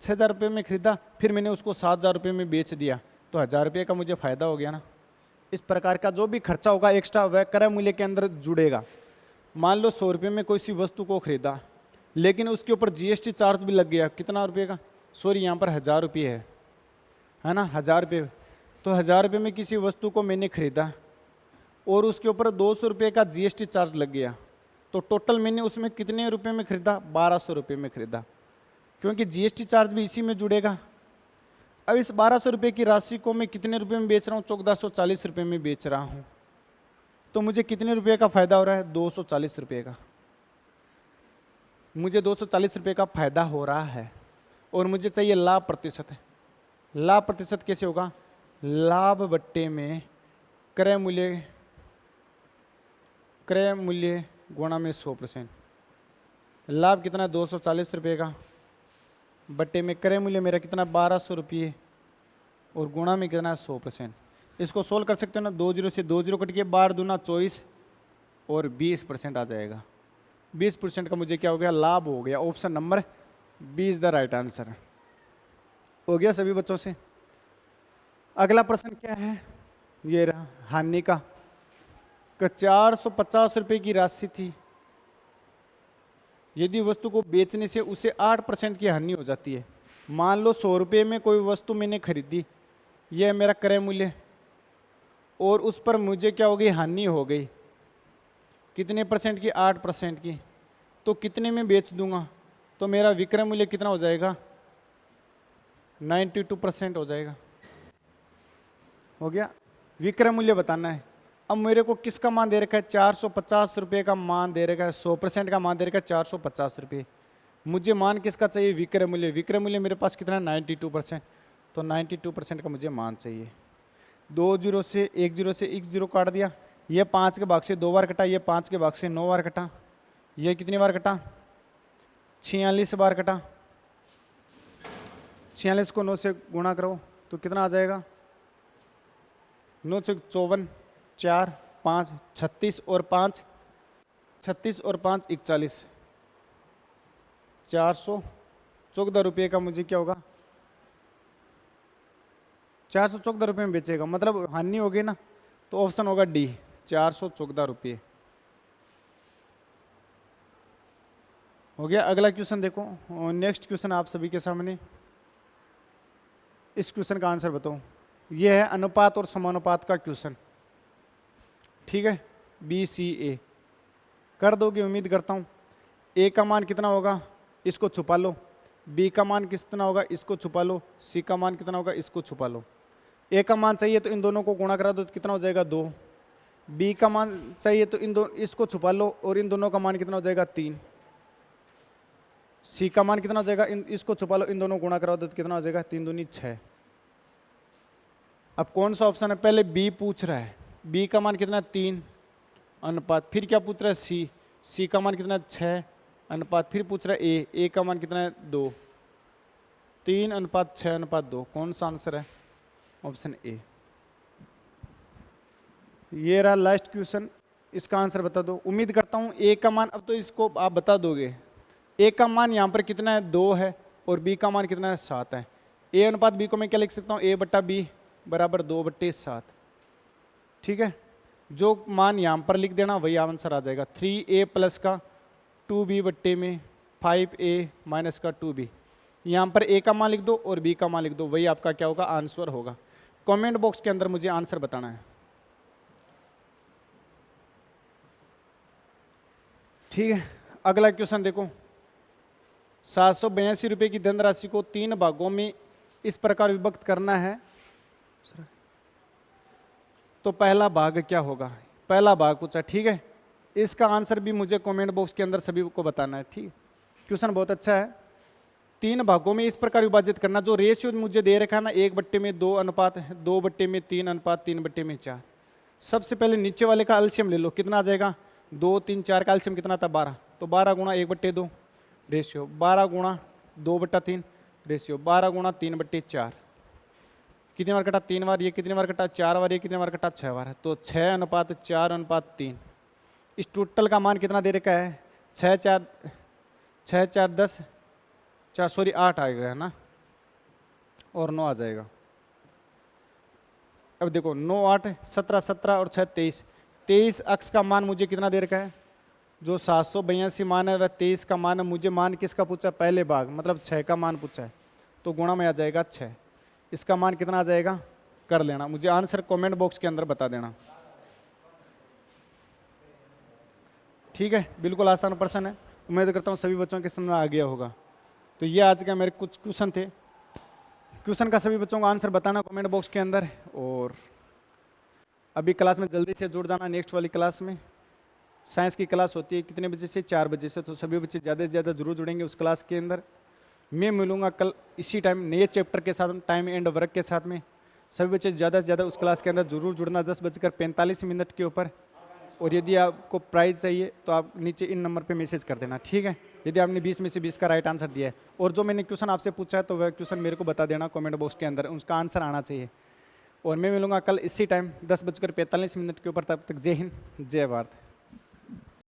A: 6,000 रुपये में खरीदा, फिर मैंने उसको 7,000 रुपये में बेच दिया, तो 1,000 रुपये का मुझे फायदा हो गया ना। इस प्रकार का जो भी खर्चा होगा एक्स्ट्रा वह क्रय मूल्य के अंदर जुड़ेगा। मान लो 100 रुपये में कोई सी वस्तु को खरीदा, लेकिन उसके ऊपर जीएसटी चार्ज भी लग गया, कितना रुपये का? सॉरी, यहाँ पर 1,000 रुपये है ना, 1,000 रुपये। तो 1,000 रुपये में किसी वस्तु को मैंने खरीदा और उसके ऊपर 200 रुपये का जीएसटी चार्ज लग गया, तो टोटल मैंने उसमें कितने रुपये में खरीदा? 1,200 रुपये में खरीदा, क्योंकि जीएसटी चार्ज भी इसी में जुड़ेगा। अब इस 1,200 रुपये की राशि को मैं कितने रुपये में बेच रहा हूँ? 1,440 रुपये में बेच रहा हूँ। तो मुझे कितने रुपये का फायदा हो रहा है? 240 रुपये का। मुझे 240 रुपये का फायदा हो रहा है और मुझे चाहिए लाभ प्रतिशत। लाभ प्रतिशत कैसे होगा? लाभ बट्टे में क्रय मूल्य गुणा में 100%। लाभ कितना? 240 रुपये का, बट्टे में क्रय मूल्य मेरा कितना? 1,200 रुपये, और गुणा में कितना? 100%। इसको सोल्व कर सकते हो ना, 2 जीरो से 2 जीरो कट के 12 दूना 24 और 20% आ जाएगा। 20% का मुझे क्या हो गया? लाभ हो गया। Option number B is the right answer. हो गया सभी बच्चों से। अगला प्रश्न क्या है? ये रहा हानि का। 450 रुपये की राशि थी, यदि वस्तु को बेचने से उसे 8% की हानि हो जाती है। मान लो 100 रुपये में कोई वस्तु मैंने खरीदी, यह है मेरा क्रय मूल्य, और उस पर मुझे क्या हो गई? हानि हो गई। कितने परसेंट की? 8% की। तो कितने में बेच दूंगा? तो मेरा विक्रय मूल्य कितना हो जाएगा? 92% हो जाएगा। हो गया। विक्रय मूल्य बताना है। अब मेरे को किसका मान दे रखा है? 450 रुपये का मान दे रखा है, 100% का मान दे रखा है 450 रुपये। मुझे मान किसका चाहिए? विक्रय मूल्य। विक्रय मूल्य मेरे पास कितना है? 92%। तो 92% का मुझे मान चाहिए। 2 जीरो से 1 जीरो से 1 जीरो काट दिया, ये 5 के भाग से 2 बार कटा, ये 5 के भाग से 9 बार कटा, ये कितनी बार कटा? 46 बार कटा। 46 को 9 से गुणा करो तो कितना आ जाएगा? 9 से 54, 4, 5, 36 और 5, 36 और 5 41, 414 रुपये का मुझे क्या होगा? 414 रुपये में बेचेगा, मतलब हानि हो गई ना। तो ऑप्शन होगा डी, 414 रुपये। हो गया। अगला क्वेश्चन देखो, नेक्स्ट क्वेश्चन आप सभी के सामने। इस क्वेश्चन का आंसर बताओ। यह है अनुपात और समानुपात का क्वेश्चन, ठीक है। BCA कर दोगे उम्मीद करता हूँ। ए का मान कितना होगा? इसको छुपा लो। बी का मान कितना होगा? इसको छुपा लो। सी का मान कितना होगा? इसको छुपा लो। ए का मान चाहिए तो इन दोनों को गुणा करा दो तो कितना हो जाएगा? 2। बी का मान चाहिए तो इसको छुपा लो और इन दोनों का मान कितना हो जाएगा? 3। सी का मान कितना हो जाएगा? इसको छुपा लो, इन दोनों गुणा करा दो तो कितना हो जाएगा? 3 दूनी 6। अब कौन सा ऑप्शन है? पहले बी पूछ रहा है, बी का मान कितना? 3 अनुपात। फिर क्या पूछ रहा है? सी। सी का मान कितना? 6 अनुपात। फिर पूछ रहा है ए का मान कितना है? 2। 3:6:2। कौन सा आंसर है? Option A. ये रहा लास्ट क्वेश्चन, इसका आंसर बता दो। उम्मीद करता हूं ए का मान, अब तो इसको आप बता दोगे। ए का मान यहाँ पर कितना है? 2 है, और बी का मान कितना है? 7 है। ए अनुपात बी को मैं क्या लिख सकता हूँ? A/B बराबर 2/7। ठीक है, जो मान यहाँ पर लिख देना वही आंसर आ जाएगा। 3A प्लस का 2B बट्टे में 5A माइनस का 2B। यहाँ पर ए का मान लिख दो और बी का मान लिख दो, वही आपका क्या होगा? आंसर होगा। कमेंट बॉक्स के अंदर मुझे आंसर बताना है। ठीक है, अगला क्वेश्चन देखो। 782 रुपये की धनराशि को 3 भागों में इस प्रकार विभक्त करना है, तो पहला भाग क्या होगा? पहला भाग पूछा। ठीक है, इसका आंसर भी मुझे कमेंट बॉक्स के अंदर सभी को बताना है। ठीक, क्वेश्चन बहुत अच्छा है। 3 भागों में इस प्रकार विभाजित करना, जो रेशियो मुझे दे रखा है ना, 1/2 अनुपात 2/3 अनुपात 3/4। सबसे पहले नीचे वाले का एलसीएम ले लो, कितना आ जाएगा? 2, 3, 4 का एलसीएम कितना था? 12। तो 12 गुणा 1/2 रेशियो, 12 गुणा 2/3 रेशियो, 12 गुणा 3/4। कितनी बार कटा? 3 बार। ये कितनी बार कटा? 4 बार। ये कितनी बार कटा? 6 बार। तो 6:4:3। इस टोटल का मान कितना दे रखा है? 6, 4, 10, 8 आएगा ना, और 9 आ जाएगा। अब देखो 9, 8, 17, 17 और 6, 23। 23 अक्ष का मान मुझे कितना दे रखा है? जो 782 मान है वह 23 का मान है। मुझे मान किसका पूछा? पहले भाग, मतलब 6 का मान पूछा है, तो गुणा में आ जाएगा 6। इसका मान कितना आ जाएगा? कर लेना, मुझे आंसर कमेंट बॉक्स के अंदर बता देना। ठीक है, बिल्कुल आसान प्रश्न है। उम्मीद करता हूँ सभी बच्चों के समझ में आ गया होगा। तो ये आज का मेरे कुछ क्वेश्चन थे। क्वेश्चन का सभी बच्चों को आंसर बताना कमेंट बॉक्स के अंदर, और अभी क्लास में जल्दी से जुड़ जाना। नेक्स्ट वाली क्लास में साइंस की क्लास होती है कितने बजे से? 4 बजे से। तो सभी बच्चे ज़्यादा से ज़्यादा जरूर जुड़ेंगे उस क्लास के अंदर। मैं मिलूंगा कल इसी टाइम नए चैप्टर के साथ, टाइम एंड वर्क के साथ में। सभी बच्चे ज़्यादा से ज़्यादा उस क्लास के अंदर जरूर जुड़ना 10:45 के ऊपर। और यदि आपको प्राइज़ चाहिए तो आप नीचे इन नंबर पे मैसेज कर देना। ठीक है, यदि आपने 20 में से 20 का राइट आंसर दिया है, और जो मैंने क्वेश्चन आपसे पूछा है तो वह क्वेश्चन मेरे को बता देना कमेंट बॉक्स के अंदर, उसका आंसर आना चाहिए। और मैं मिलूंगा कल इसी टाइम 10:45 के ऊपर। तब तक जय हिंद, जय भारत।